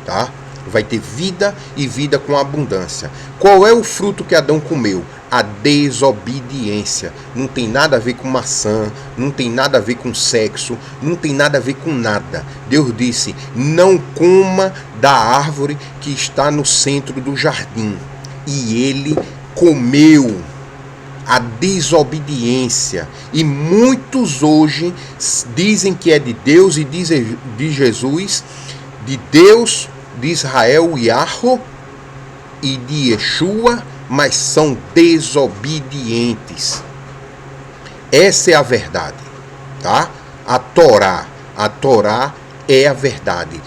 tá? vai ter vida e vida com abundância. Qual é o fruto que Adão comeu? A desobediência. Não tem nada a ver com maçã, não tem nada a ver com sexo, não tem nada a ver com nada. Deus disse: não coma da árvore que está no centro do jardim. E ele comeu. A desobediência. E muitos hoje dizem que é de Deus e dizem de Jesus, de Deus, de Israel, Yahweh, e de Yeshua, mas são desobedientes. Essa é a verdade, tá? A Torá é a verdade.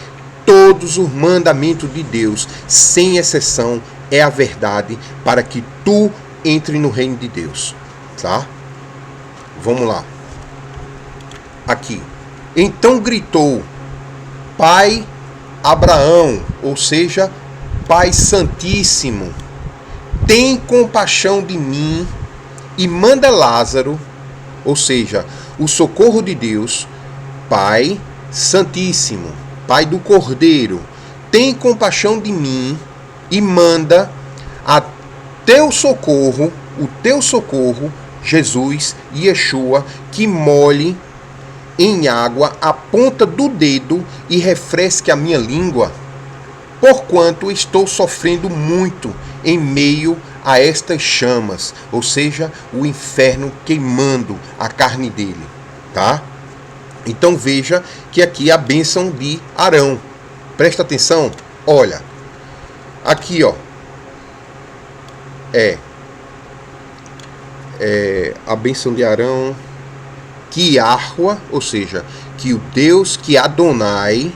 Todos os mandamentos de Deus, sem exceção, é a verdade para que tu entre no reino de Deus, tá? Vamos lá. Aqui. Então gritou: Pai Abraão, ou seja, Pai Santíssimo, tem compaixão de mim e manda Lázaro, ou seja, o socorro de Deus, Pai Santíssimo, Pai do Cordeiro, tem compaixão de mim e manda a teu socorro, o teu socorro, Jesus e Yeshua, que molhe em água a ponta do dedo e refresque a minha língua, porquanto estou sofrendo muito em meio a estas chamas, ou seja, o inferno queimando a carne dele, tá? Então veja que aqui é a bênção de Arão. Presta atenção, olha, aqui ó, a bênção de Arão, que Yahweh, ou seja, que o Deus, que Adonai,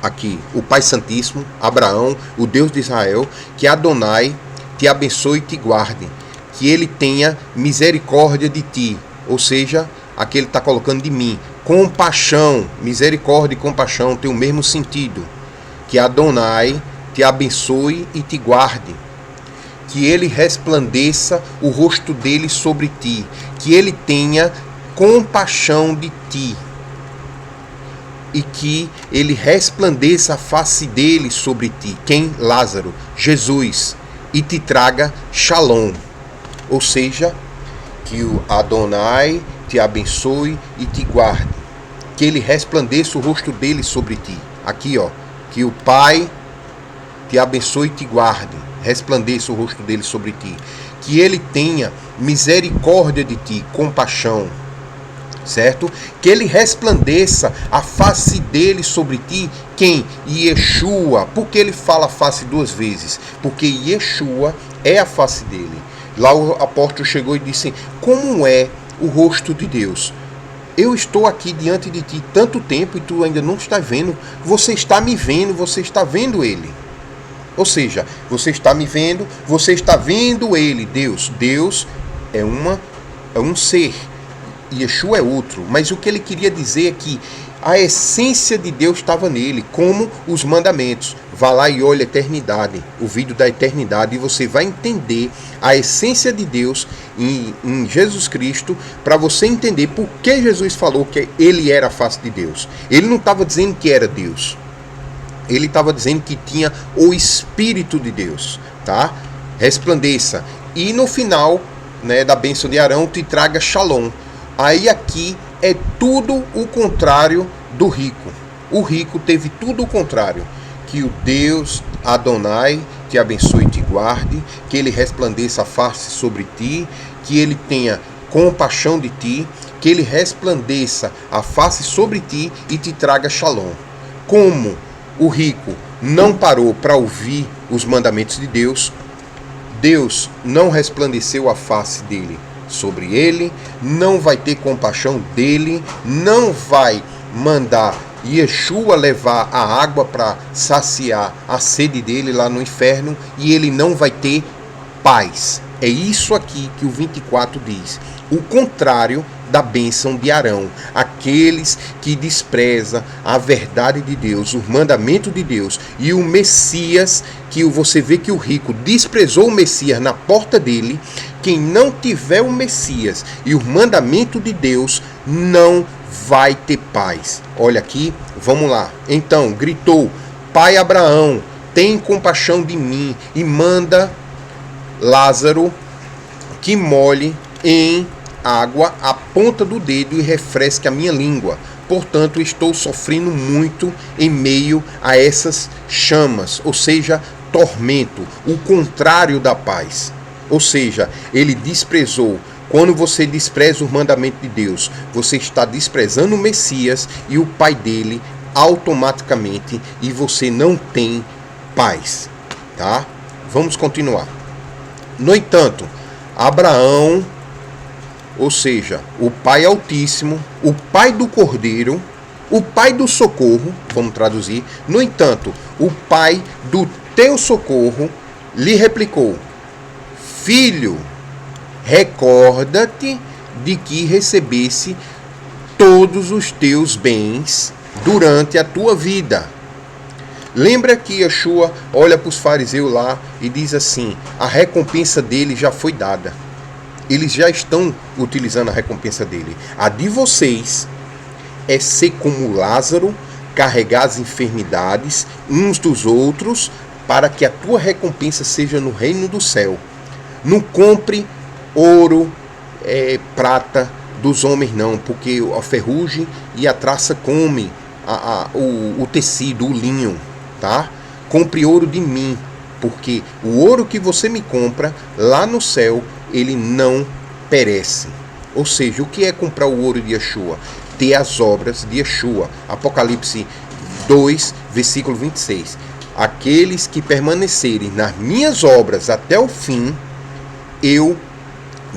aqui, o Pai Santíssimo, Abraão, o Deus de Israel, que Adonai te abençoe e te guarde, que ele tenha misericórdia de ti, ou seja, aqui ele está colocando de mim, compaixão, misericórdia e compaixão tem o mesmo sentido, que Adonai te abençoe e te guarde, que ele resplandeça o rosto dele sobre ti, que ele tenha compaixão de ti, e que ele resplandeça a face dele sobre ti. Quem? Lázaro, Jesus, e te traga Shalom, ou seja, que o Adonai te abençoe e te guarde, que ele resplandeça o rosto dele sobre ti. Aqui ó, que o Pai te abençoe e te guarde, resplandeça o rosto dele sobre ti, que ele tenha misericórdia de ti, compaixão, certo? Que ele resplandeça a face dele sobre ti. Quem? Yeshua. Por que ele fala face duas vezes? Porque Yeshua é a face dele. Lá o apóstolo chegou e disse: como é o rosto de Deus? Eu estou aqui diante de ti tanto tempo e tu ainda não estás vendo. Você está me vendo, você está vendo ele. Ou seja, você está me vendo, você está vendo ele, Deus. Deus é um ser, Yeshua é outro. Mas o que ele queria dizer é que a essência de Deus estava nele, como os mandamentos. Vá lá e olha a eternidade, o vídeo da eternidade, e você vai entender a essência de Deus em Jesus Cristo, para você entender por que Jesus falou que ele era a face de Deus. Ele não estava dizendo que era Deus. Ele estava dizendo que tinha o Espírito de Deus, tá? Resplandeça. E no final, né, da bênção de Arão, te traga Shalom. Aí aqui é tudo o contrário do rico. O rico teve tudo o contrário. Que o Deus Adonai te abençoe e te guarde, que ele resplandeça a face sobre ti, que ele tenha compaixão de ti, que ele resplandeça a face sobre ti e te traga Shalom. Como o rico não parou para ouvir os mandamentos de Deus, Deus não resplandeceu a face dele sobre ele, não vai ter compaixão dele, não vai mandar Yeshua levar a água para saciar a sede dele lá no inferno, e ele não vai ter paz. É isso aqui que o 24 diz. O contrário da bênção de Arão. Aqueles que desprezam a verdade de Deus, o mandamento de Deus e o Messias, que você vê que o rico desprezou o Messias na porta dele. Quem não tiver o Messias e o mandamento de Deus não vai ter paz. Olha aqui, vamos lá. Então gritou: Pai Abraão, tem compaixão de mim e manda Lázaro que molhe em água a ponta do dedo e refresque a minha língua. Portanto, estou sofrendo muito em meio a essas chamas, ou seja, tormento, o contrário da paz. Ou seja, ele desprezou. Quando você despreza o mandamento de Deus, você está desprezando o Messias e o pai dele automaticamente, e você não tem paz, tá? Vamos continuar. No entanto, Abraão, ou seja, o Pai Altíssimo, o Pai do Cordeiro, o Pai do socorro, vamos traduzir. No entanto, o Pai do teu socorro lhe replicou: Filho, recorda-te de que recebesse todos os teus bens durante a tua vida. Lembra que Yeshua olha para os fariseus lá e diz assim: a recompensa dele já foi dada. Eles já estão utilizando a recompensa dele. A de vocês é ser como Lázaro, carregar as enfermidades uns dos outros, para que a tua recompensa seja no reino do céu. Não compre ouro, prata dos homens não, porque a ferrugem e a traça comem o tecido, o linho, tá? Compre ouro de mim, porque o ouro que você me compra lá no céu, ele não perece. Ou seja, o que é comprar o ouro de Yeshua? Ter as obras de Yeshua. Apocalipse 2, versículo 26. Aqueles que permanecerem nas minhas obras até o fim, eu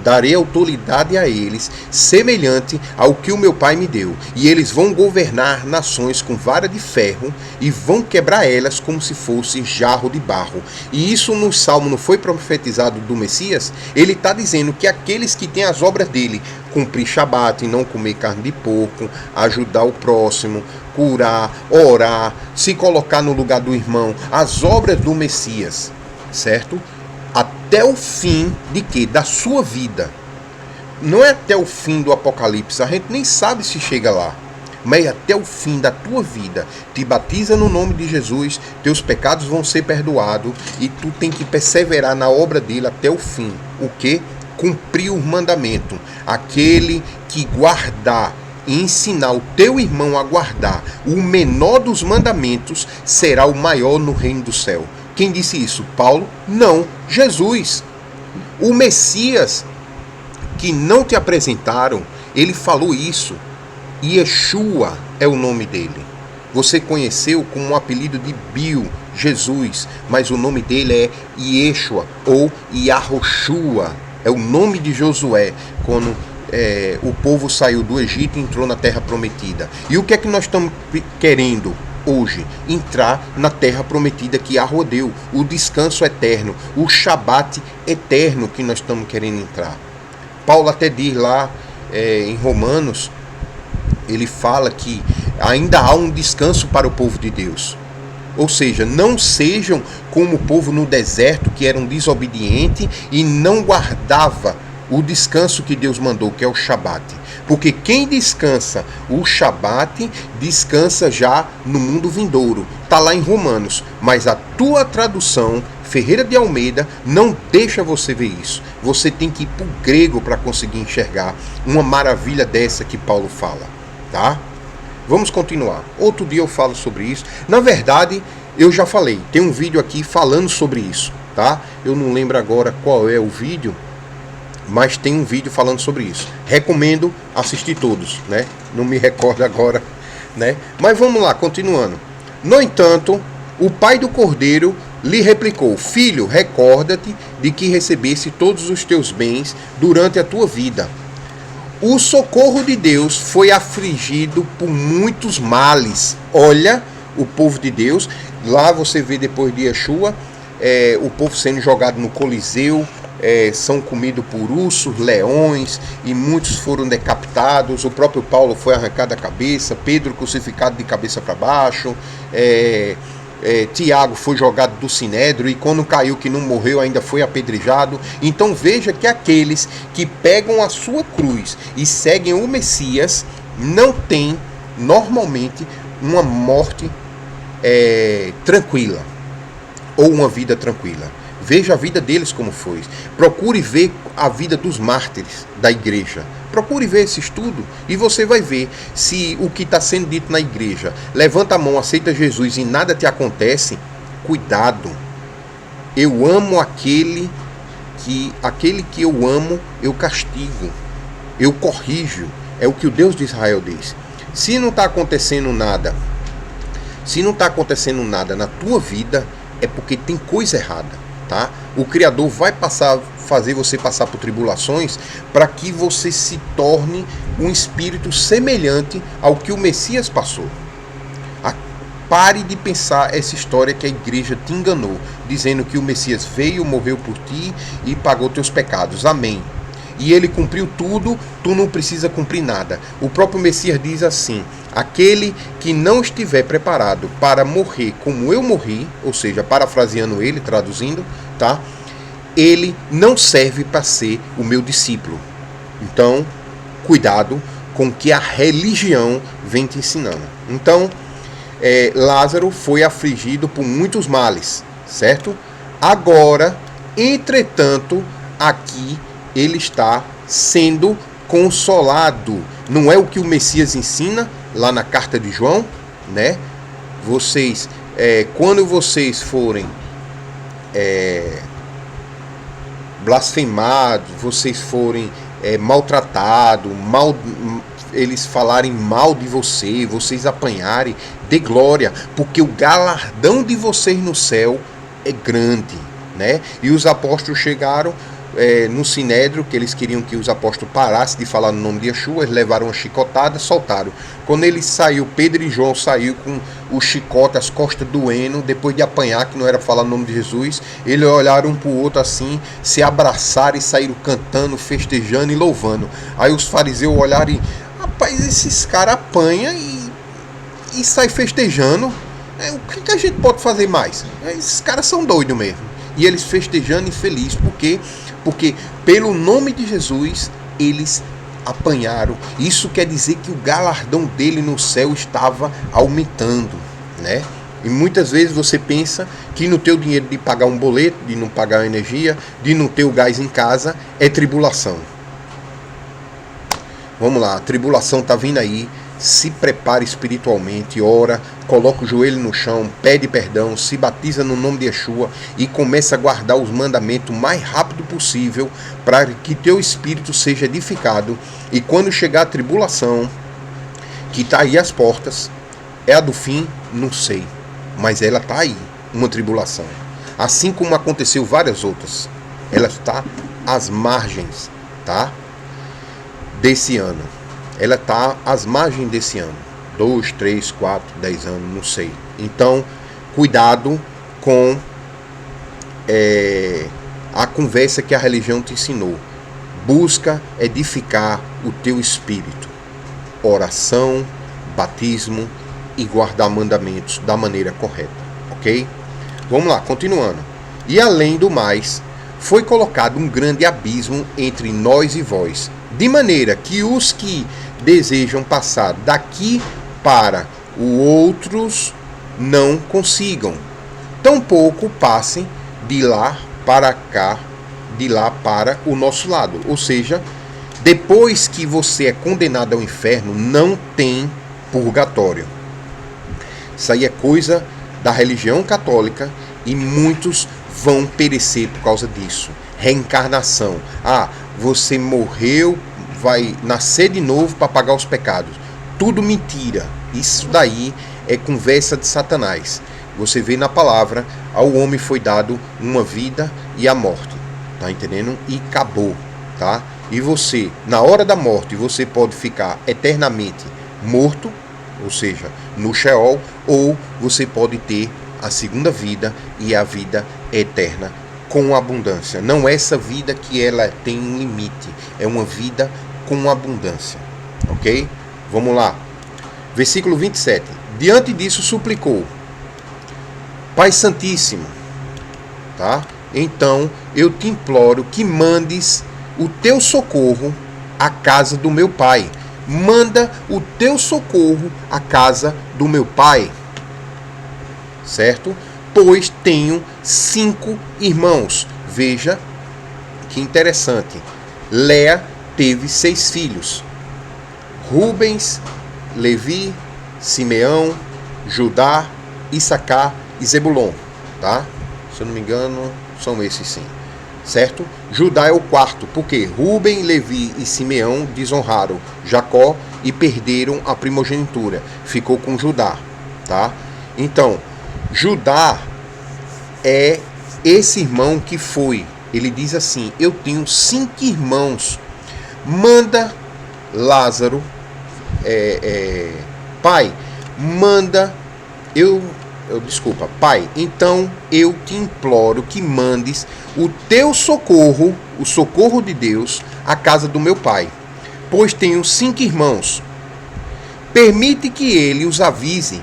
darei autoridade a eles, semelhante ao que o meu Pai me deu. E eles vão governar nações com vara de ferro e vão quebrar elas como se fosse jarro de barro. E isso no Salmo não foi profetizado do Messias? Ele está dizendo que aqueles que têm as obras dele, cumprir Shabat e não comer carne de porco, ajudar o próximo, curar, orar, se colocar no lugar do irmão, as obras do Messias, certo? Até o fim de quê? Da sua vida. Não é até o fim do Apocalipse, a gente nem sabe se chega lá. Mas até o fim da tua vida. Te batiza no nome de Jesus, teus pecados vão ser perdoados e tu tem que perseverar na obra dele até o fim. O quê? Cumprir o mandamento. Aquele que guardar e ensinar o teu irmão a guardar o menor dos mandamentos será o maior no reino do céu. Quem disse isso? Paulo? Não, Jesus. O Messias que não te apresentaram, ele falou isso. Yeshua é o nome dele. Você conheceu como um apelido de Bio, Jesus, mas o nome dele é Yeshua ou Yahoshua. É o nome de Josué, quando o povo saiu do Egito e entrou na terra prometida. E o que é que nós estamos querendo hoje? Entrar na terra prometida que Yahweh deu, o descanso eterno, o Shabat eterno que nós estamos querendo entrar. Paulo até diz lá em Romanos, ele fala que ainda há um descanso para o povo de Deus. Ou seja, não sejam como o povo no deserto, que eram desobedientes e não guardava o descanso que Deus mandou, que é o Shabat. Porque quem descansa o Shabat, descansa já no mundo vindouro. Está lá em Romanos. Mas a tua tradução, Ferreira de Almeida, não deixa você ver isso. Você tem que ir para o grego para conseguir enxergar uma maravilha dessa que Paulo fala. Tá? Vamos continuar. Outro dia eu falo sobre isso. Na verdade, eu já falei. Tem um vídeo aqui falando sobre isso. Tá? Eu não lembro agora qual é o vídeo, mas tem um vídeo falando sobre isso. Recomendo assistir todos, né? Não me recordo agora, né? Mas vamos lá, continuando. No entanto, o pai do cordeiro lhe replicou: Filho, recorda-te de que recebesse todos os teus bens durante a tua vida. O socorro de Deus foi afligido por muitos males. Olha, o povo de Deus, lá você vê depois de Yeshua, o povo sendo jogado no Coliseu, são comidos por ursos, leões, e muitos foram decapitados. O próprio Paulo foi arrancado a cabeça, Pedro crucificado de cabeça para baixo, Tiago foi jogado do sinédrio, e quando caiu que não morreu ainda foi apedrejado. Então veja que aqueles que pegam a sua cruz e seguem o Messias não têm normalmente uma morte tranquila. ou uma vida tranquila. Veja a vida deles como foi. Procure ver a vida dos mártires da igreja. Procure ver esse estudo e você vai ver se o que está sendo dito na igreja, levanta a mão, aceita Jesus e nada te acontece. Cuidado. Eu amo aquele que eu amo, eu castigo, eu corrijo. É o que o Deus de Israel diz. Se não está acontecendo nada, na tua vida, é porque tem coisa errada. Tá? O Criador vai fazer você passar por tribulações para que você se torne um espírito semelhante ao que o Messias passou. Pare de pensar essa história que a igreja te enganou, dizendo que o Messias veio, morreu por ti e pagou teus pecados. Amém. E ele cumpriu tudo, tu não precisa cumprir nada. O próprio Messias diz assim: aquele que não estiver preparado para morrer como eu morri, ou seja, parafraseando ele, traduzindo, tá? Ele não serve para ser o meu discípulo. Então, cuidado com o que a religião vem te ensinando. Então, Lázaro foi afligido por muitos males, certo? Agora, entretanto, aqui ele está sendo consolado. Não é o que o Messias ensina lá na carta de João, né? Vocês, quando vocês forem blasfemados, vocês forem maltratados, eles falarem mal de você, vocês apanharem, dê glória, porque o galardão de vocês no céu é grande, né? E os apóstolos chegaram no Sinédrio, que eles queriam que os apóstolos parassem de falar no nome de Yeshua, eles levaram uma chicotada, soltaram. Quando ele saiu, Pedro e João saiu com o chicote, as costas doendo, depois de apanhar, que não era falar no nome de Jesus, eles olharam um para o outro assim, se abraçaram e saíram cantando, festejando e louvando. Aí os fariseus olharam e, rapaz, esses caras apanham e saem festejando, o que a gente pode fazer mais? Esses caras são doidos mesmo. E eles festejando e felizes, porque pelo nome de Jesus eles apanharam. Isso quer dizer que o galardão dele no céu estava aumentando, né? E muitas vezes você pensa que no teu dinheiro de pagar um boleto, de não pagar a energia, de não ter o gás em casa, é tribulação. Vamos lá, a tribulação está vindo aí. Se prepare espiritualmente, ora, coloca o joelho no chão, pede perdão, se batiza no nome de Yeshua e começa a guardar os mandamentos o mais rápido possível para que teu espírito seja edificado. E quando chegar a tribulação, que está aí às portas, é a do fim? Não sei, mas ela está aí, uma tribulação. Assim como aconteceu várias outras, ela está às margens, tá? Desse ano. Ela está às margens desse ano. 2, 3, 4, 10 anos, não sei. Então, cuidado com a conversa que a religião te ensinou. Busca edificar o teu espírito. Oração, batismo e guardar mandamentos da maneira correta. Ok? Vamos lá, continuando. E além do mais, foi colocado um grande abismo entre nós e vós, de maneira que os que desejam passar daqui para os outros não consigam, tampouco passem de lá para cá, de lá para o nosso lado. Ou seja, depois que você é condenado ao inferno, não tem purgatório. Isso aí é coisa da religião católica e muitos vão perecer por causa disso. Reencarnação. Você morreu, vai nascer de novo para pagar os pecados. Tudo mentira. Isso daí é conversa de Satanás. Você vê na palavra, ao homem foi dado uma vida e a morte. Tá entendendo? E acabou, tá? E você, na hora da morte, você pode ficar eternamente morto, ou seja, no Sheol, ou você pode ter a segunda vida e a vida eterna com abundância. Não é essa vida que ela tem um limite, é uma vida com abundância, ok? Vamos lá, versículo 27. Diante disso suplicou: Pai Santíssimo, tá? Então eu te imploro que mandes o teu socorro à casa do meu pai. Manda o teu socorro à casa do meu pai, certo? pois tenho 5 irmãos. Veja que interessante. Léa teve 6 filhos. Rubens, Levi, Simeão, Judá, Issacar e Zebulon. Tá? Se eu não me engano, são esses sim. Certo? Judá é o quarto, porque Rubem, Levi e Simeão desonraram Jacó e perderam a primogenitura. Ficou com Judá. Tá? Então, Judá é esse irmão que foi. Ele diz assim: eu tenho 5 irmãos. Manda Lázaro, pai, manda, desculpa, pai, então eu te imploro que mandes o teu socorro, o socorro de Deus, à casa do meu pai, pois tenho 5 irmãos. Permite que ele os avise,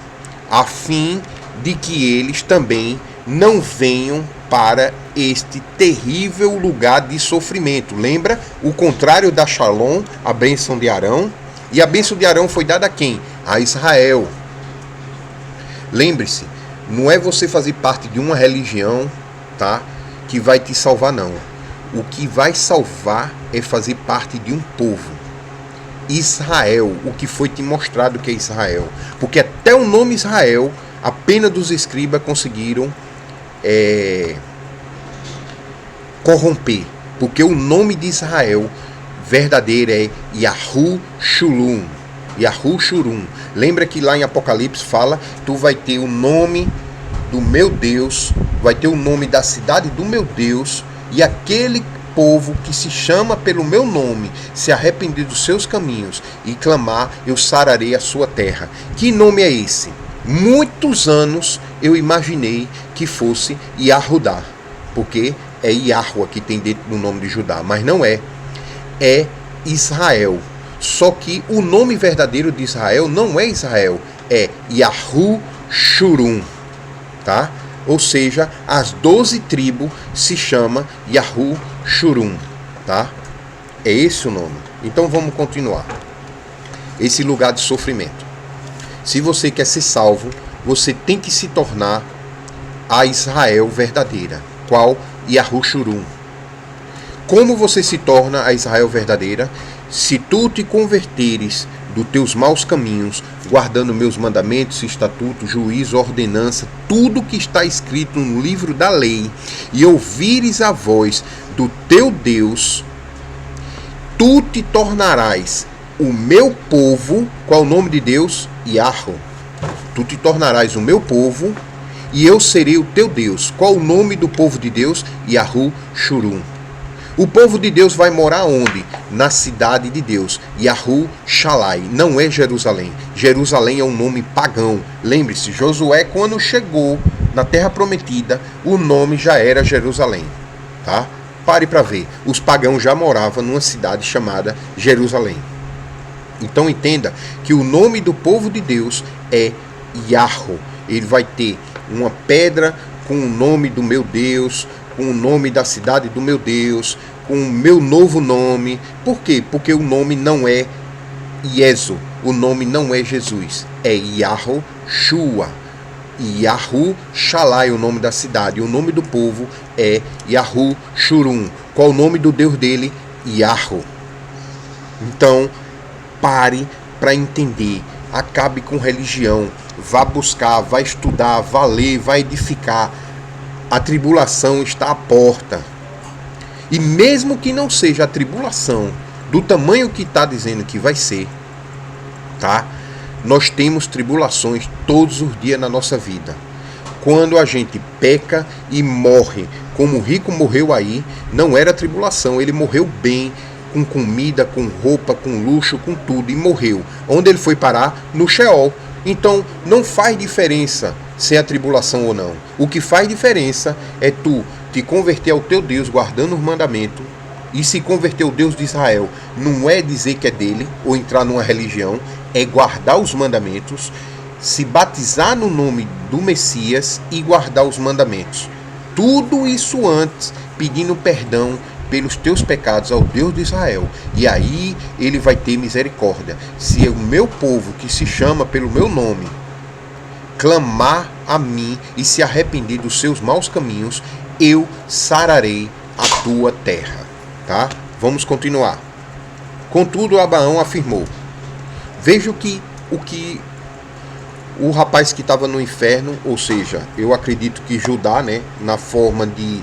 a fim de que eles também não venham para este terrível lugar de sofrimento. Lembra? O contrário da Shalom, a bênção de Arão. E a bênção de Arão foi dada a quem? A Israel. Lembre-se, não é você fazer parte de uma religião, tá, que vai te salvar, não. O que vai salvar é fazer parte de um povo. Israel, o que foi te mostrado que é Israel. Porque até o nome Israel, a pena dos escribas conseguiram corromper. Porque o nome de Israel verdadeiro é Yahu-Shurum. Yahu-Shurum. Lembra que lá em Apocalipse fala: tu vai ter o nome do meu Deus, vai ter o nome da cidade do meu Deus, e aquele povo que se chama pelo meu nome, se arrepender dos seus caminhos e clamar, eu sararei a sua terra. Que nome é esse? Muitos anos eu imaginei que fosse Yahudá, porque é Yahua que tem dentro do nome de Judá, mas não é. É Israel. Só que o nome verdadeiro de Israel não é Israel, é Yahu-Shurum, tá? Ou seja, as 12 tribos se chama Yahu-Shurum, tá? É esse o nome. Então vamos continuar. Esse lugar de sofrimento. Se você quer ser salvo, você tem que se tornar a Israel verdadeira. Qual? Yahu-Shurum. Como você se torna a Israel verdadeira? Se tu te converteres dos teus maus caminhos, guardando meus mandamentos, estatutos, juízo, ordenança, tudo que está escrito no livro da lei, e ouvires a voz do teu Deus, tu te tornarás o meu povo. Qual é o nome de Deus? Yahu. Tu te tornarás o meu povo, e eu serei o teu Deus. Qual o nome do povo de Deus? Yahu-Shurum. O povo de Deus vai morar onde? Na cidade de Deus. Yahu-Shalai. Não é Jerusalém. Jerusalém é um nome pagão. Lembre-se, Josué, quando chegou na Terra Prometida, o nome já era Jerusalém. Tá? Pare para ver. Os pagãos já moravam numa cidade chamada Jerusalém. Então entenda que o nome do povo de Deus é Yahu. Ele vai ter uma pedra com o nome do meu Deus, com o nome da cidade do meu Deus, com o meu novo nome. Por quê? Porque o nome não é Yesu, o nome não é Jesus, é Yahu-Shua. Yahu-Shalai, o nome da cidade. O nome do povo é Yahu-Shurum. Qual o nome do Deus dele? Yahu. Então, pare para entender. Acabe com religião. Vá buscar, vá estudar, vá ler, vá edificar. A tribulação está à porta. E mesmo que não seja a tribulação do tamanho que está dizendo que vai ser, tá? Nós temos tribulações todos os dias na nossa vida. Quando a gente peca e morre, como o rico morreu aí, não era tribulação, ele morreu bem, com comida, com roupa, com luxo, com tudo, e morreu. Onde ele foi parar? No Sheol. Então, não faz diferença se é a tribulação ou não. O que faz diferença é tu te converter ao teu Deus, guardando os mandamentos, e se converter ao Deus de Israel. Não é dizer que é dele, ou entrar numa religião, é guardar os mandamentos, se batizar no nome do Messias e guardar os mandamentos. Tudo isso antes, pedindo perdão pelos teus pecados ao Deus de Israel, e aí ele vai ter misericórdia. Se é o meu povo que se chama pelo meu nome clamar a mim e se arrepender dos seus maus caminhos, eu sararei a tua terra. Tá? Vamos continuar. Contudo, Abraão afirmou. Veja o que o rapaz que estava no inferno, ou seja, eu acredito que Judá, né, na forma de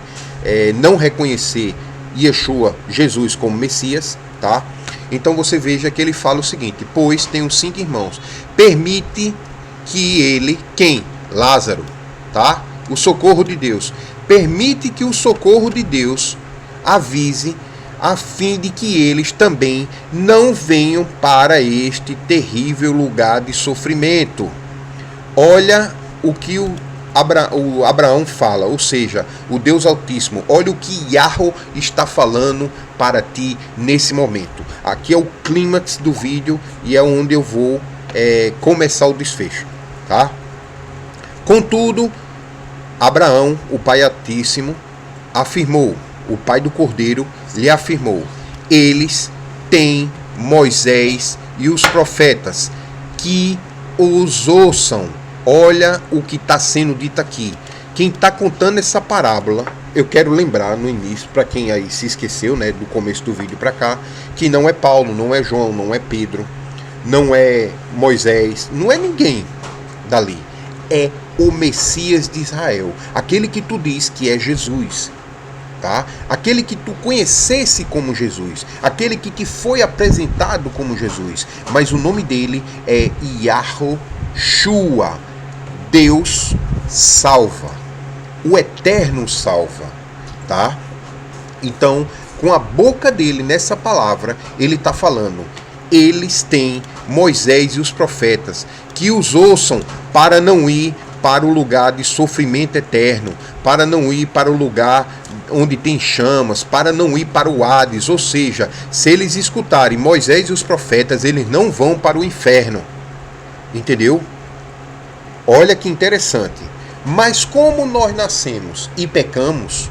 não reconhecer Yeshua, Jesus, como Messias, tá? Então você veja que ele fala o seguinte: pois tenho 5 irmãos, permite que ele, quem? Lázaro, tá? O socorro de Deus. Permite que o socorro de Deus avise, a fim de que eles também não venham para este terrível lugar de sofrimento. Olha o que o Abraão fala, ou seja, o Deus Altíssimo. Olha o que Yahweh está falando para ti nesse momento. Aqui é o clímax do vídeo e é onde eu vou começar o desfecho, tá? Contudo, Abraão, o Pai Altíssimo, afirmou, o Pai do Cordeiro lhe afirmou: eles têm Moisés e os profetas, que os ouçam. Olha o que está sendo dito aqui. Quem está contando essa parábola, eu quero lembrar no início, para quem aí se esqueceu, né, do começo do vídeo para cá, que não é Paulo, não é João, não é Pedro, não é Moisés, não é ninguém dali. É o Messias de Israel, aquele que tu diz que é Jesus, tá? Aquele que tu conhecesse como Jesus, aquele que te foi apresentado como Jesus, mas o nome dele é Yahushua. Deus salva, o Eterno salva, tá? Então, com a boca dele nessa palavra, ele está falando: eles têm Moisés e os profetas, que os ouçam para não ir para o lugar de sofrimento eterno, para não ir para o lugar onde tem chamas, para não ir para o Hades. Ou seja, se eles escutarem Moisés e os profetas, eles não vão para o inferno. Entendeu? Olha que interessante. Mas como nós nascemos e pecamos,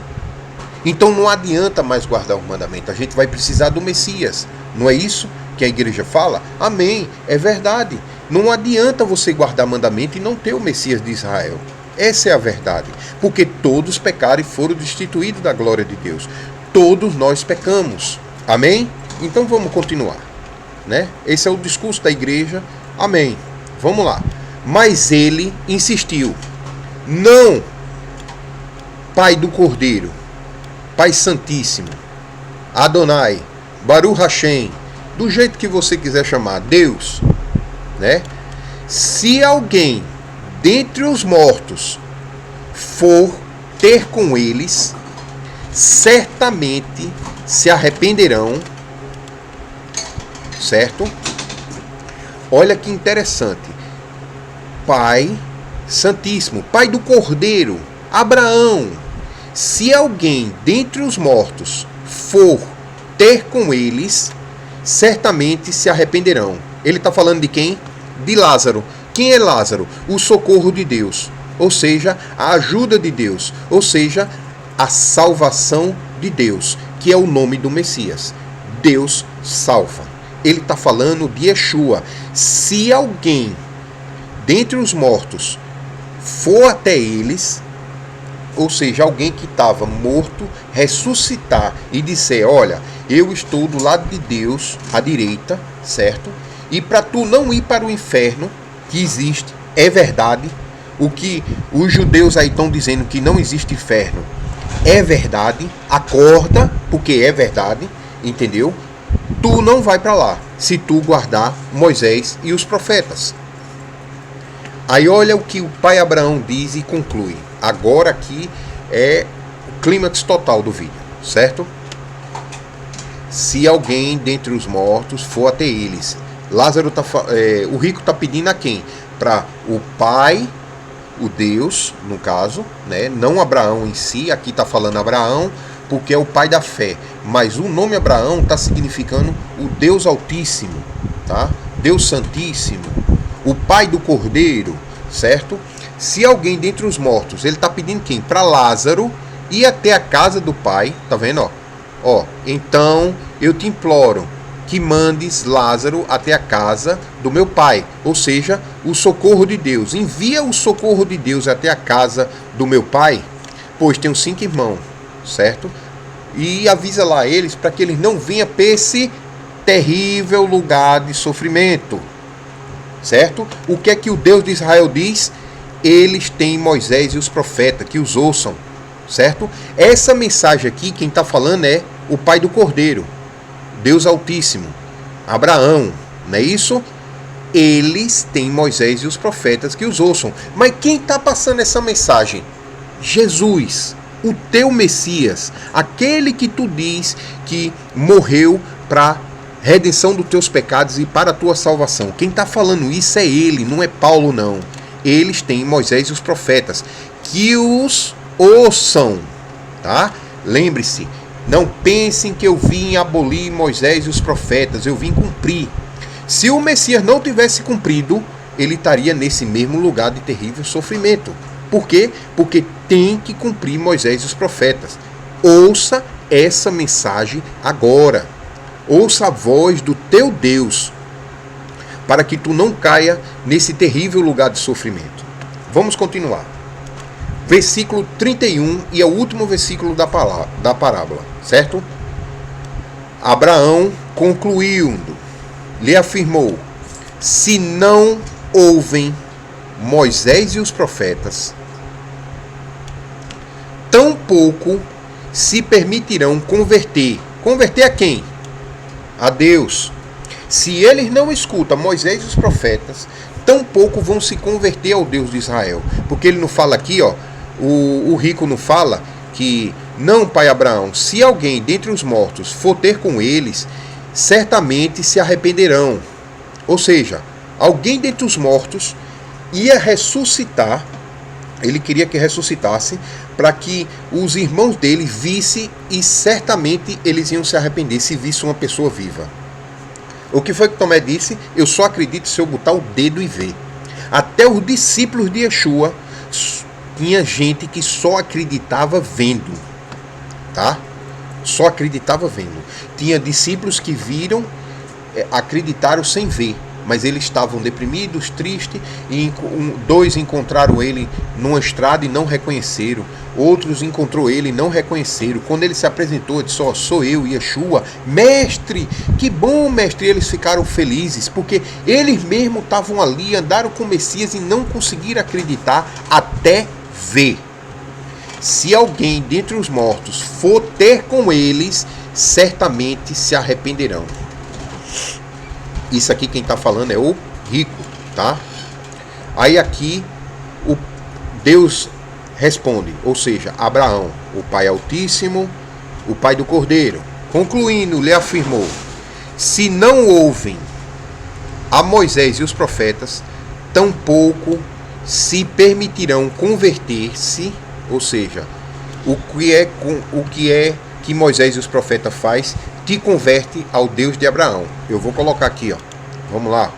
então não adianta mais guardar o mandamento. A gente vai precisar do Messias. Não é isso que a igreja fala? Amém. É verdade. Não adianta você guardar mandamento e não ter o Messias de Israel. Essa é a verdade. Porque todos pecaram e foram destituídos da glória de Deus. Todos nós pecamos. Amém? Então vamos continuar, né? Esse é o discurso da igreja. Amém. Vamos lá. Mas ele insistiu: não, Pai do Cordeiro, Pai Santíssimo, Adonai, Baruch Hashem, do jeito que você quiser chamar, Deus, né? Se alguém dentre os mortos for ter com eles, certamente se arrependerão, certo? Olha que interessante. Pai Santíssimo, Pai do Cordeiro, Abraão. Se alguém dentre os mortos for ter com eles, certamente se arrependerão. Ele está falando de quem? De Lázaro. Quem é Lázaro? O socorro de Deus, ou seja, a ajuda de Deus, ou seja, a salvação de Deus, que é o nome do Messias. Deus salva. Ele está falando de Yeshua. Se alguém dentre os mortos for até eles, ou seja, alguém que estava morto, ressuscitar e disser: olha, eu estou do lado de Deus, à direita, certo? E para tu não ir para o inferno, que existe, é verdade. O que os judeus aí estão dizendo que não existe inferno, é verdade. Acorda, porque é verdade, entendeu? Tu não vai para lá, se tu guardar Moisés e os profetas. Aí olha o que o pai Abraão diz e conclui. Agora aqui é o clímax total do vídeo, certo? Se alguém dentre os mortos for até eles. Lázaro o rico está pedindo a quem? Para o pai, o Deus, no caso, né? Não Abraão em si. Aqui está falando Abraão porque é o pai da fé. Mas o nome Abraão está significando o Deus Altíssimo, tá? Deus Santíssimo, o Pai do Cordeiro, certo? Se alguém dentre os mortos, ele está pedindo quem? Para Lázaro ir até a casa do pai, tá vendo? Ó, então eu te imploro que mandes Lázaro até a casa do meu pai, ou seja, o socorro de Deus. Envia o socorro de Deus até a casa do meu pai, pois tenho 5 irmãos, certo? E avisa lá eles para que eles não venham para esse terrível lugar de sofrimento, certo? O que é que o Deus de Israel diz? Eles têm Moisés e os profetas, que os ouçam, certo? Essa mensagem aqui, quem está falando é o pai do Cordeiro, Deus Altíssimo, Abraão, não é isso? Eles têm Moisés e os profetas, que os ouçam. Mas quem está passando essa mensagem? Jesus, o teu Messias, aquele que tu diz que morreu para redenção dos teus pecados e para a tua salvação. Quem está falando isso é ele, não é Paulo não. Eles têm Moisés e os profetas, que os ouçam, tá? Lembre-se, não pensem que eu vim abolir Moisés e os profetas, eu vim cumprir. Se o Messias não tivesse cumprido, ele estaria nesse mesmo lugar de terrível sofrimento. Por quê? Porque tem que cumprir Moisés e os profetas. Ouça essa mensagem agora. Ouça a voz do teu Deus, para que tu não caia nesse terrível lugar de sofrimento. Vamos continuar. Versículo 31, e é o último versículo da parábola, certo? Abraão, concluindo, lhe afirmou: se não ouvem Moisés e os profetas, tampouco se permitirão converter. Converter a quem? A Deus. Se eles não escutam Moisés e os profetas, tampouco vão se converter ao Deus de Israel. Porque ele não fala aqui, ó, o rico não fala que, não, pai Abraão, se alguém dentre os mortos for ter com eles, certamente se arrependerão. Ou seja, alguém dentre os mortos ia ressuscitar, ele queria que ressuscitasse, para que os irmãos dele vissem e certamente eles iam se arrepender se vissem uma pessoa viva. O que foi que Tomé disse? Eu só acredito se eu botar o dedo e ver. Até os discípulos de Yeshua, tinha gente que só acreditava vendo, tá? Só acreditava vendo. Tinha discípulos que viram, acreditaram sem ver, mas eles estavam deprimidos, tristes, e 2 encontraram ele numa estrada e não reconheceram. Outros encontrou ele e não reconheceram. Quando ele se apresentou, ele disse: ó, sou eu, Yeshua. Mestre, que bom, mestre. E eles ficaram felizes, porque eles mesmos estavam ali, andaram com o Messias e não conseguiram acreditar até ver. Se alguém dentre os mortos for ter com eles, certamente se arrependerão. Isso aqui quem está falando é o rico, tá? Aí aqui o Deus responde, ou seja, Abraão, o Pai Altíssimo, o Pai do Cordeiro, concluindo, lhe afirmou: se não ouvem a Moisés e os profetas, tampouco se permitirão converter-se, ou seja, o que é que Moisés e os profetas faz, te converte ao Deus de Abraão. Eu vou colocar aqui, ó. Vamos lá.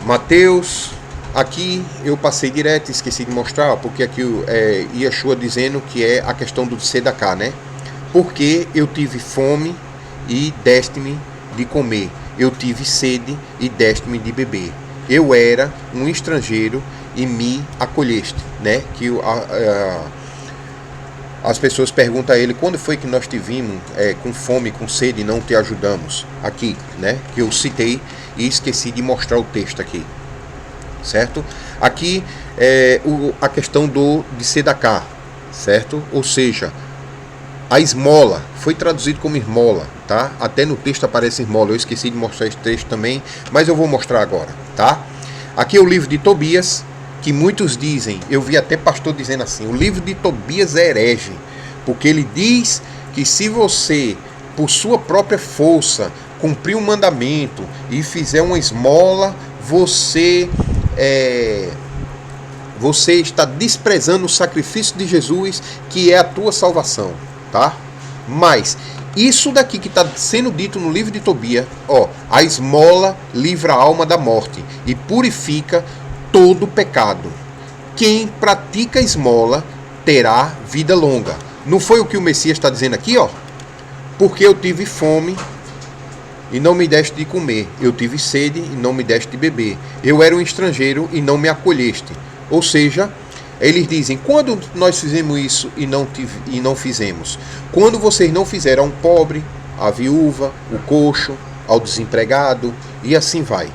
Mateus, aqui eu passei direto, esqueci de mostrar, porque aqui é Yeshua dizendo que é a questão do Sedaká, né? Porque eu tive fome e deste-me de comer. Eu tive sede e deste-me de beber. Eu era um estrangeiro e me acolheste, né? Que as pessoas perguntam a ele: quando foi que nós te vimos com fome, com sede e não te ajudamos? Aqui, né? Que eu citei e esqueci de mostrar o texto aqui, certo? Aqui é a questão de Sedaká, certo? Ou seja, a esmola, foi traduzido como esmola, tá? Até no texto aparece esmola, eu esqueci de mostrar esse texto também, mas eu vou mostrar agora, tá? Aqui é o livro de Tobias, que muitos dizem, eu vi até pastor dizendo assim: o livro de Tobias é herege, porque ele diz que se você, por sua própria força, cumprir um mandamento e fizer uma esmola, você está desprezando o sacrifício de Jesus, que é a tua salvação, tá? Mas isso daqui que está sendo dito no livro de Tobias, ó, a esmola livra a alma da morte e purifica todo pecado. Quem pratica esmola terá vida longa. Não foi o que o Messias está dizendo aqui, ó? Porque eu tive fome e não me deste de comer. Eu tive sede e não me deste de beber. Eu era um estrangeiro e não me acolheste. Ou seja, eles dizem, quando nós fizemos isso e não fizemos? Quando vocês não fizeram ao pobre, à viúva, o coxo, ao desempregado, e assim vai.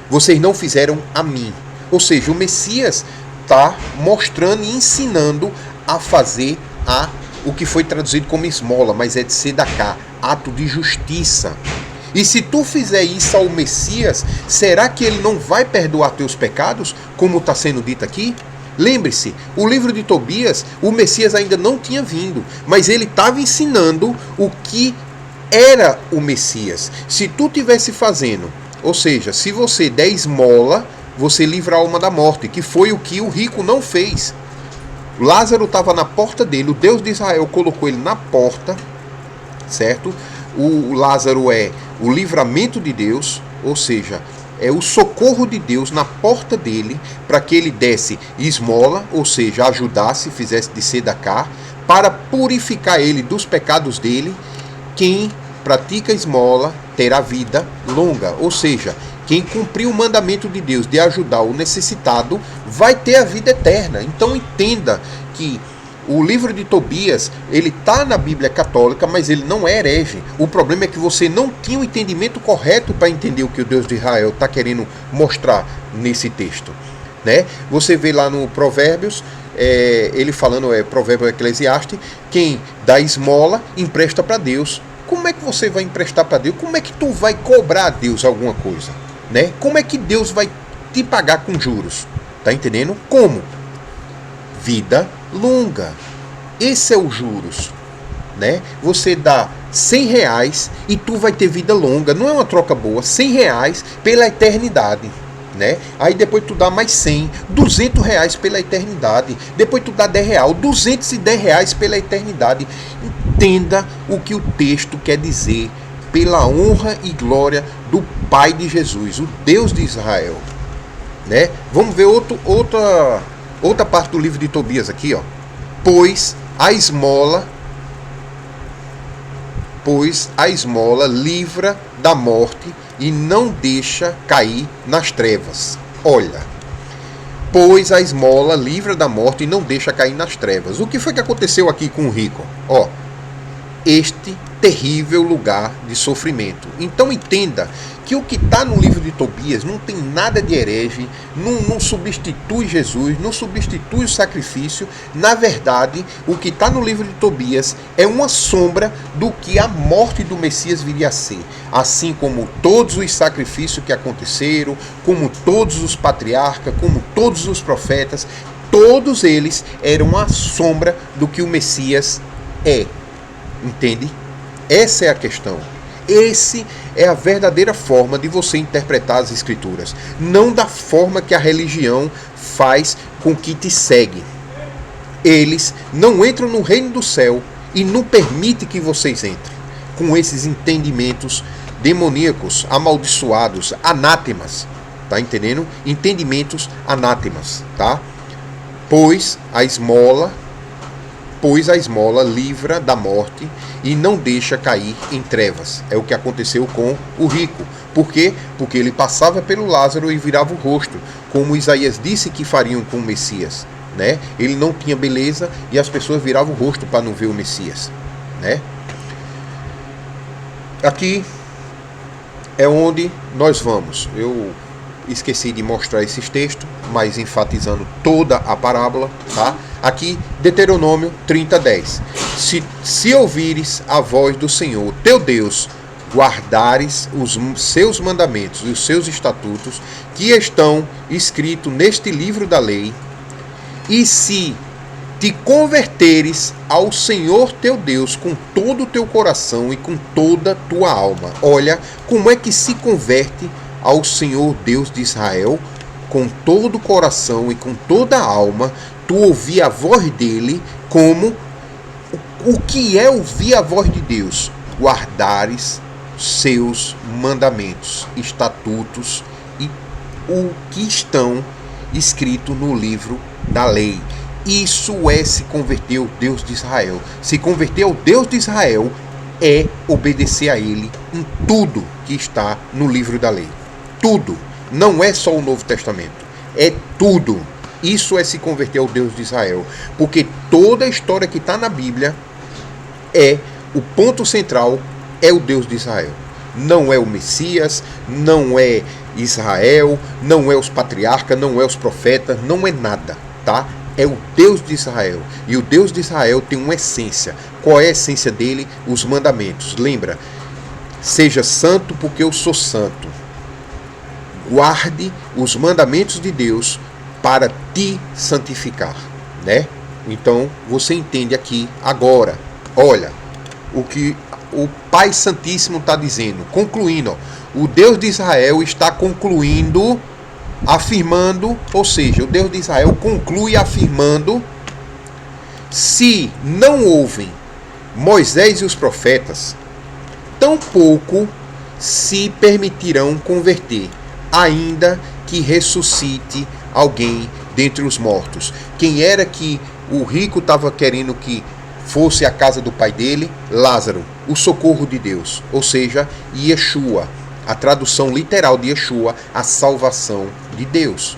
Vocês não fizeram a mim. Ou seja, o Messias está mostrando e ensinando a fazer o que foi traduzido como esmola, mas é de tzedakah, ato de justiça. E se tu fizer isso ao Messias, será que ele não vai perdoar teus pecados, como está sendo dito aqui? Lembre-se, o livro de Tobias, o Messias ainda não tinha vindo, mas ele estava ensinando o que era o Messias. Se tu tivesse fazendo, ou seja, se você der esmola, você livra a alma da morte, que foi o que o rico não fez. Lázaro estava na porta dele, o Deus de Israel colocou ele na porta, certo? O Lázaro é o livramento de Deus, ou seja, é o socorro de Deus na porta dele, para que ele desse esmola, ou seja, ajudasse, fizesse de tzedakah, para purificar ele dos pecados dele. Quem pratica esmola terá vida longa, ou seja, quem cumprir o mandamento de Deus de ajudar o necessitado vai ter a vida eterna. Então entenda que o livro de Tobias, ele está na Bíblia católica, mas ele não é herege. O problema é que você não tinha o entendimento correto para entender o que o Deus de Israel está querendo mostrar nesse texto, né? Você vê lá no Provérbios, ele falando, provérbio Eclesiastes, quem dá esmola empresta para Deus. Como é que você vai emprestar para Deus? Como é que tu vai cobrar a Deus alguma coisa, né? Como é que Deus vai te pagar com juros? Tá entendendo? Como? Vida longa. Esse é o juros, né? Você dá R$100 e tu vai ter vida longa. Não é uma troca boa? R$100 pela eternidade, né? Aí depois tu dá mais 100, R$200 pela eternidade. Depois tu dá R$10, R$210 pela eternidade. Entenda o que o texto quer dizer, pela honra e glória do Pai de Jesus, o Deus de Israel, né? Vamos ver outra parte do livro de Tobias aqui, ó. Pois a esmola livra da morte e não deixa cair nas trevas. Olha, pois a esmola livra da morte e não deixa cair nas trevas. O que foi que aconteceu aqui com o rico? Ó, este terrível lugar de sofrimento. Então entenda que o que está no livro de Tobias não tem nada de herege, não substitui Jesus, não substitui o sacrifício. Na verdade, o que está no livro de Tobias é uma sombra do que a morte do Messias viria a ser. Assim como todos os sacrifícios que aconteceram, como todos os patriarcas, como todos os profetas, todos eles eram a sombra do que o Messias é. Entende? Essa é a questão. Esse é a verdadeira forma de você interpretar as Escrituras. Não da forma que a religião faz com que te segue. Eles não entram no reino do céu e não permite que vocês entrem com esses entendimentos demoníacos, amaldiçoados, anátemas. Tá entendendo? Entendimentos anátemas, tá? Pois a esmola livra da morte e não deixa cair em trevas. É o que aconteceu com o rico. Por quê? Porque ele passava pelo Lázaro e virava o rosto, como Isaías disse que fariam com o Messias, né? Ele não tinha beleza e as pessoas viravam o rosto para não ver o Messias, né? Aqui é onde nós vamos. Eu esqueci de mostrar esses textos, mas enfatizando toda a parábola, tá? Aqui, Deuteronômio 30:10. Se ouvires a voz do Senhor, teu Deus, guardares os seus mandamentos e os seus estatutos, que estão escritos neste livro da lei, e se te converteres ao Senhor teu Deus com todo o teu coração e com toda a tua alma. Olha, como é que se converte ao Senhor Deus de Israel? Com todo o coração e com toda a alma, tu ouvir a voz dele. Como o que é ouvir a voz de Deus? Guardares seus mandamentos, estatutos e o que estão escritos no livro da lei. Isso é se converter ao Deus de Israel. Se converter ao Deus de Israel é obedecer a Ele em tudo que está no livro da lei. Tudo. Não é só o Novo Testamento. É tudo. Isso é se converter ao Deus de Israel. Porque toda a história que está na Bíblia o ponto central é o Deus de Israel. Não é o Messias, não é Israel, não é os patriarcas, não é os profetas, não é nada, tá? É o Deus de Israel. E o Deus de Israel tem uma essência. Qual é a essência dele? Os mandamentos. Lembra? Seja santo porque eu sou santo. Guarde os mandamentos de Deus para te santificar, né? Então, você entende aqui agora. Olha, o que o Pai Santíssimo está dizendo, concluindo, ó, o Deus de Israel está concluindo, afirmando, ou seja, o Deus de Israel conclui afirmando: se não ouvem Moisés e os profetas, tampouco se permitirão converter, ainda que ressuscite alguém dentre os mortos. Quem era que o rico estava querendo que fosse a casa do pai dele? Lázaro, o socorro de Deus, ou seja, Yeshua, a tradução literal de Yeshua, a salvação de Deus,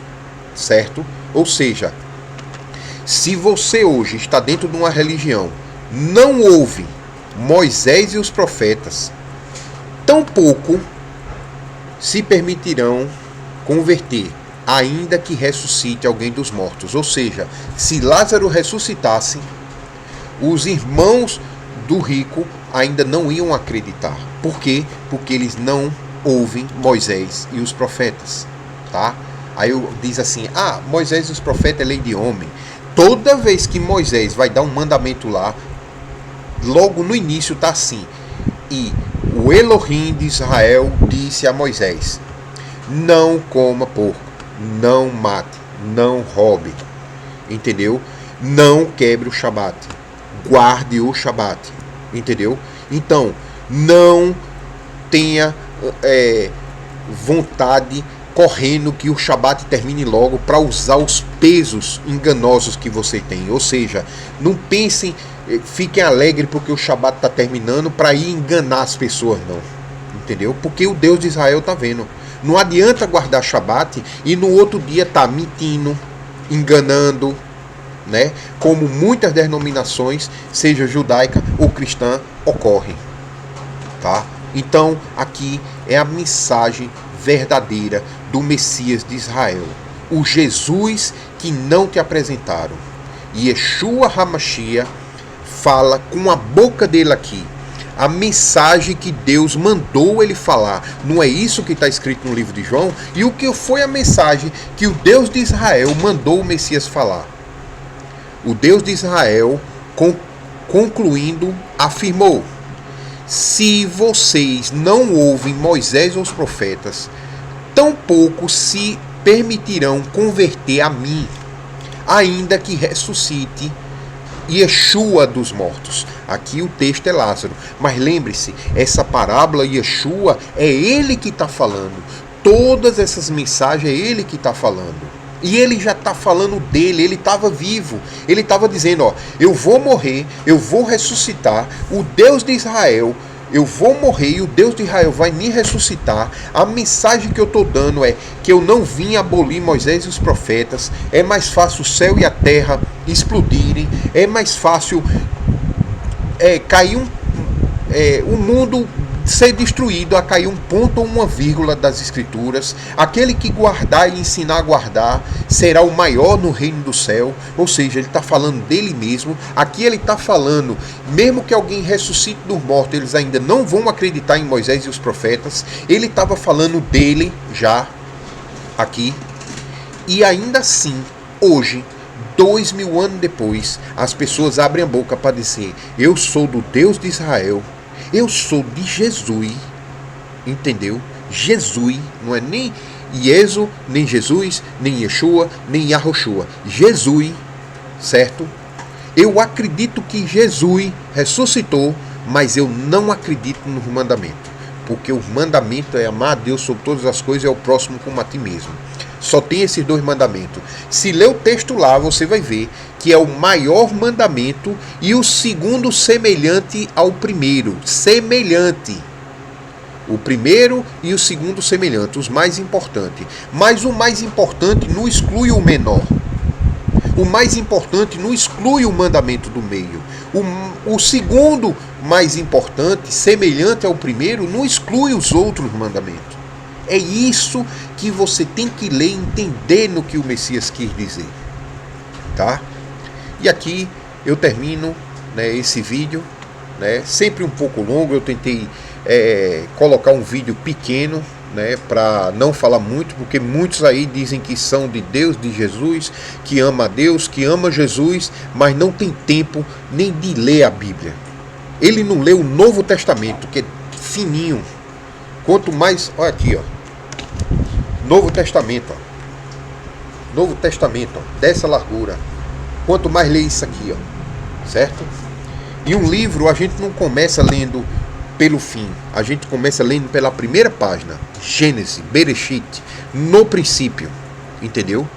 certo? Ou seja, se você hoje está dentro de uma religião, não ouve Moisés e os profetas, tampouco se permitirão converter, ainda que ressuscite alguém dos mortos. Ou seja, se Lázaro ressuscitasse, os irmãos do rico ainda não iam acreditar. Por quê? Porque eles não ouvem Moisés e os profetas, tá? Aí diz assim: Moisés e os profetas é lei de homem. Toda vez que Moisés vai dar um mandamento lá, logo no início está assim: e o Elohim de Israel disse a Moisés: não coma porco, não mate, não roube, entendeu? Não quebre o Shabat, guarde o Shabat, entendeu? Então, não tenha vontade correndo que o Shabat termine logo para usar os pesos enganosos que você tem. Ou seja, não pensem, fiquem alegres porque o Shabat está terminando para ir enganar as pessoas, não. Entendeu? Porque o Deus de Israel está vendo. Não adianta guardar Shabat e no outro dia tá mentindo, enganando, né? Como muitas denominações, seja judaica ou cristã, ocorrem, tá? Então, aqui é a mensagem verdadeira do Messias de Israel, o Jesus que não te apresentaram. E Yeshua HaMashiach fala com a boca dele aqui a mensagem que Deus mandou ele falar. Não é isso que está escrito no livro de João? E o que foi a mensagem que o Deus de Israel mandou o Messias falar? O Deus de Israel, concluindo, afirmou: se vocês não ouvem Moisés ou os profetas, tampouco se permitirão converter a mim, ainda que ressuscite Yeshua dos mortos. Aqui o texto é Lázaro, mas lembre-se, essa parábola Yeshua é ele que está falando. Todas essas mensagens é ele que está falando. E ele já está falando dele, ele estava vivo. Ele estava dizendo: ó, eu vou morrer, eu vou ressuscitar, o Deus de Israel, eu vou morrer e o Deus de Israel vai me ressuscitar. A mensagem que eu estou dando é que eu não vim abolir Moisés e os profetas. É mais fácil o céu e a terra explodirem. É mais fácil cair o mundo ser destruído a cair um ponto ou uma vírgula das escrituras. Aquele que guardar e ensinar a guardar será o maior no reino do céu. Ou seja, ele está falando dele mesmo. Aqui ele está falando, mesmo que alguém ressuscite dos mortos, eles ainda não vão acreditar em Moisés e os profetas. Ele estava falando dele já aqui. E ainda assim, hoje, 2000 anos depois, as pessoas abrem a boca para dizer: eu sou do Deus de Israel, eu sou de Jesus, entendeu? Jesus, não é nem Iesu, nem Jesus, nem Yeshua, nem Yahushua. Jesus, certo? Eu acredito que Jesus ressuscitou, mas eu não acredito no mandamento. Porque o mandamento é amar a Deus sobre todas as coisas e ao próximo como a ti mesmo. Só tem esses dois mandamentos. Se ler o texto lá, você vai ver que é o maior mandamento, e o segundo semelhante ao primeiro. Semelhante. O primeiro e o segundo semelhante, os mais importantes. Mas o mais importante não exclui o menor. O mais importante não exclui o mandamento do meio. O segundo mais importante, semelhante ao primeiro, não exclui os outros mandamentos. É isso que você tem que ler e entender no que o Messias quis dizer. Tá? E aqui eu termino, né, esse vídeo, né, sempre um pouco longo. Eu tentei colocar um vídeo pequeno, né, para não falar muito, porque muitos aí dizem que são de Deus, de Jesus, que ama a Deus, que ama Jesus, mas não tem tempo nem de ler a Bíblia. Ele não lê o Novo Testamento, que é fininho. Quanto mais, olha aqui, ó, Novo Testamento, ó. Novo Testamento, ó, dessa largura. Quanto mais lê isso aqui, ó, certo? E um livro a gente não começa lendo pelo fim, a gente começa lendo pela primeira página. Gênesis, Bereshit, no princípio, entendeu?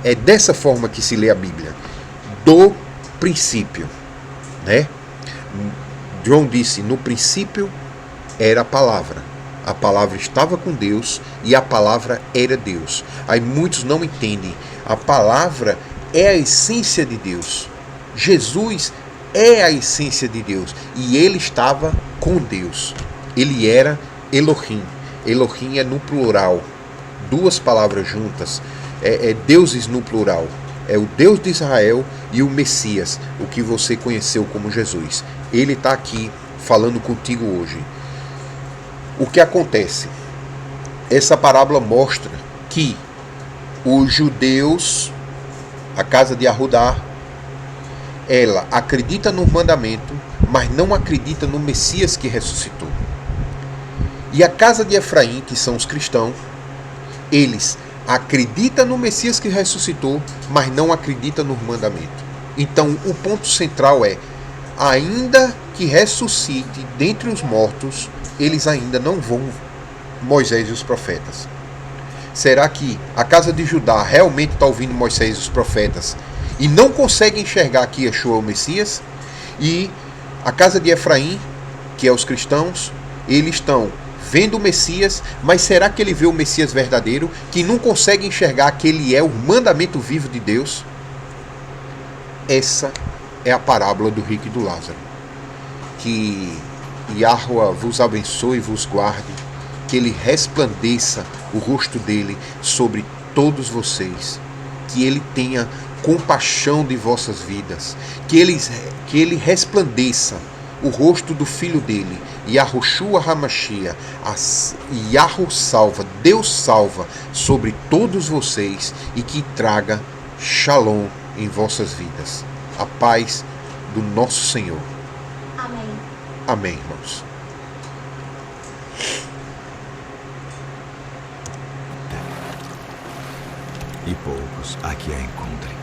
É dessa forma que se lê a Bíblia, do princípio, né? João disse: no princípio era a palavra estava com Deus e a palavra era Deus. Aí muitos não entendem, a palavra é a essência de Deus, Jesus é a essência de Deus, e ele estava com Deus, ele era Elohim. Elohim é no plural, duas palavras juntas, é deuses no plural, é o Deus de Israel e o Messias, o que você conheceu como Jesus. Ele está aqui falando contigo hoje. O que acontece? Essa parábola mostra que os judeus, a casa de Arrudá, ela acredita no mandamento, mas não acredita no Messias que ressuscitou. E a casa de Efraim, que são os cristãos, eles acreditam no Messias que ressuscitou, mas não acreditam no mandamento. Então o ponto central é: ainda que ressuscite dentre os mortos, eles ainda não vão Moisés e os profetas. Será que a casa de Judá realmente está ouvindo Moisés e os profetas e não consegue enxergar que Yeshua é o Messias? E a casa de Efraim, que é os cristãos, eles estão vendo o Messias, mas será que ele vê o Messias verdadeiro, que não consegue enxergar que ele é o mandamento vivo de Deus? Essa é a parábola do rico e do Lázaro. Que Yahuwah vos abençoe e vos guarde, que ele resplandeça o rosto dele sobre todos vocês, que ele tenha compaixão de vossas vidas, que ele resplandeça o rosto do filho dele, Yahushua Hamashia, Yahu salva, Deus salva sobre todos vocês, e que traga Shalom em vossas vidas. A paz do nosso Senhor. Amém. Amém, irmãos. E poucos há que a encontrem.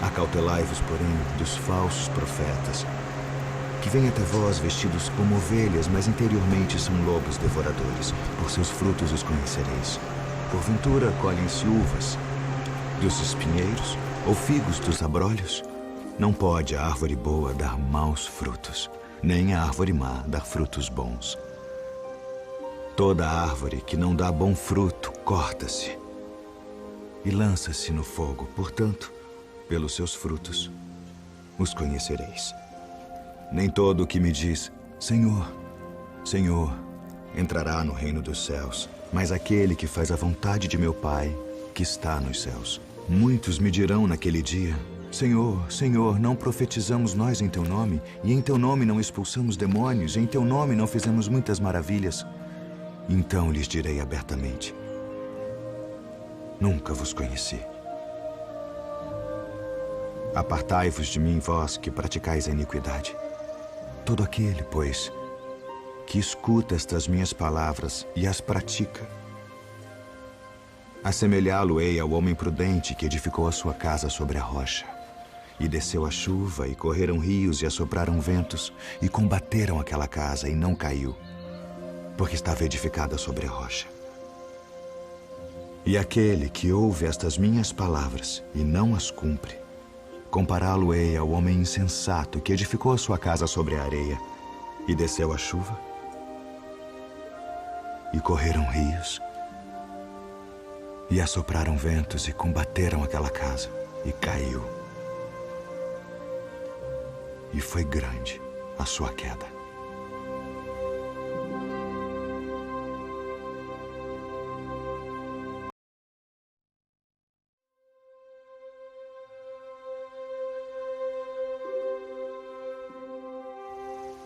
Acautelai-vos, porém, dos falsos profetas, que vêm até vós vestidos como ovelhas, mas interiormente são lobos devoradores. Por seus frutos os conhecereis. Porventura colhem-se uvas dos espinheiros, ou figos dos abrolhos? Não pode a árvore boa dar maus frutos, nem a árvore má dar frutos bons. Toda árvore que não dá bom fruto corta-se e lança-se no fogo. Portanto, pelos seus frutos os conhecereis. Nem todo o que me diz, Senhor, Senhor, entrará no reino dos céus, mas aquele que faz a vontade de meu Pai, que está nos céus. Muitos me dirão naquele dia, Senhor, Senhor, não profetizamos nós em teu nome, e em teu nome não expulsamos demônios, e em teu nome não fizemos muitas maravilhas? Então lhes direi abertamente, nunca vos conheci. Apartai-vos de mim, vós que praticais a iniquidade. Todo aquele, pois, que escuta estas minhas palavras e as pratica, assemelhá-lo-ei ao homem prudente que edificou a sua casa sobre a rocha. E desceu a chuva, e correram rios, e assopraram ventos, e combateram aquela casa, e não caiu, porque estava edificada sobre a rocha. E aquele que ouve estas minhas palavras, e não as cumpre, compará-lo-ei ao homem insensato que edificou a sua casa sobre a areia, e desceu a chuva, e correram rios, e assopraram ventos e combateram aquela casa, e caiu. E foi grande a sua queda.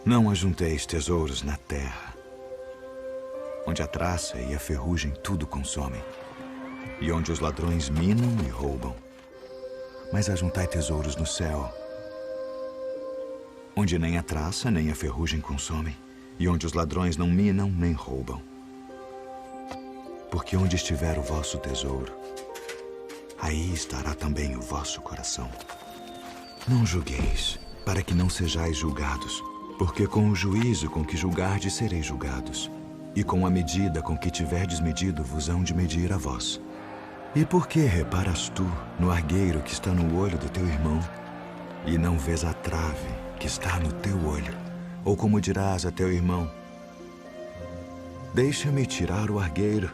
Não ajunteis tesouros na terra, onde a traça e a ferrugem tudo consomem, e onde os ladrões minam e roubam. Mas ajuntai tesouros no céu, onde nem a traça nem a ferrugem consomem, e onde os ladrões não minam nem roubam. Porque onde estiver o vosso tesouro, aí estará também o vosso coração. Não julgueis, para que não sejais julgados. Porque com o juízo com que julgardes sereis julgados, e com a medida com que tiverdes medido vos hão de medir a vós. E por que reparas tu no argueiro que está no olho do teu irmão, e não vês a trave que está no teu olho? Ou como dirás a teu irmão: deixa-me tirar o argueiro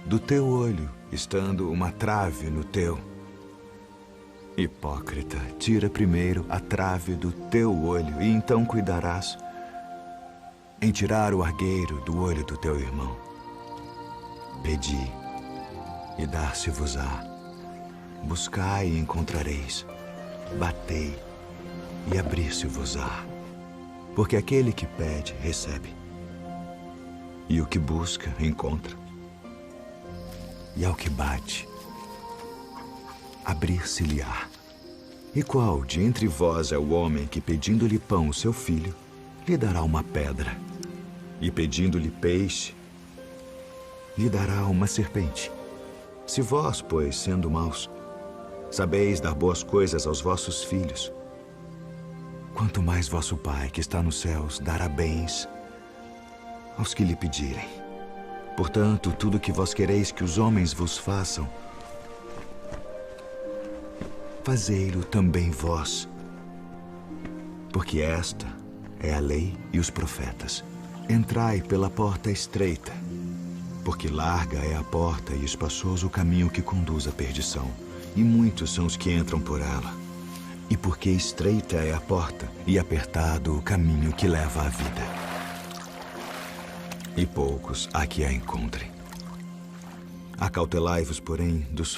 do teu olho, estando uma trave no teu? Hipócrita, tira primeiro a trave do teu olho, e então cuidarás em tirar o argueiro do olho do teu irmão. Pedi, e dar-se-vos-á. Buscai e encontrareis. Batei, e abrir-se-vos-á. Porque aquele que pede, recebe. E o que busca, encontra. E ao que bate, abrir-se-lhe-á. E qual de entre vós é o homem que, pedindo-lhe pão o seu filho, lhe dará uma pedra? E pedindo-lhe peixe, lhe dará uma serpente? Se vós, pois, sendo maus, sabeis dar boas coisas aos vossos filhos, quanto mais vosso Pai, que está nos céus, dará bens aos que lhe pedirem. Portanto, tudo o que vós quereis que os homens vos façam, fazei-lo também vós. Porque esta é a lei e os profetas. Entrai pela porta estreita, porque larga é a porta e espaçoso o caminho que conduz à perdição, e muitos são os que entram por ela. E porque estreita é a porta e apertado o caminho que leva à vida, e poucos há que a encontrem. Acautelai-vos, porém, dos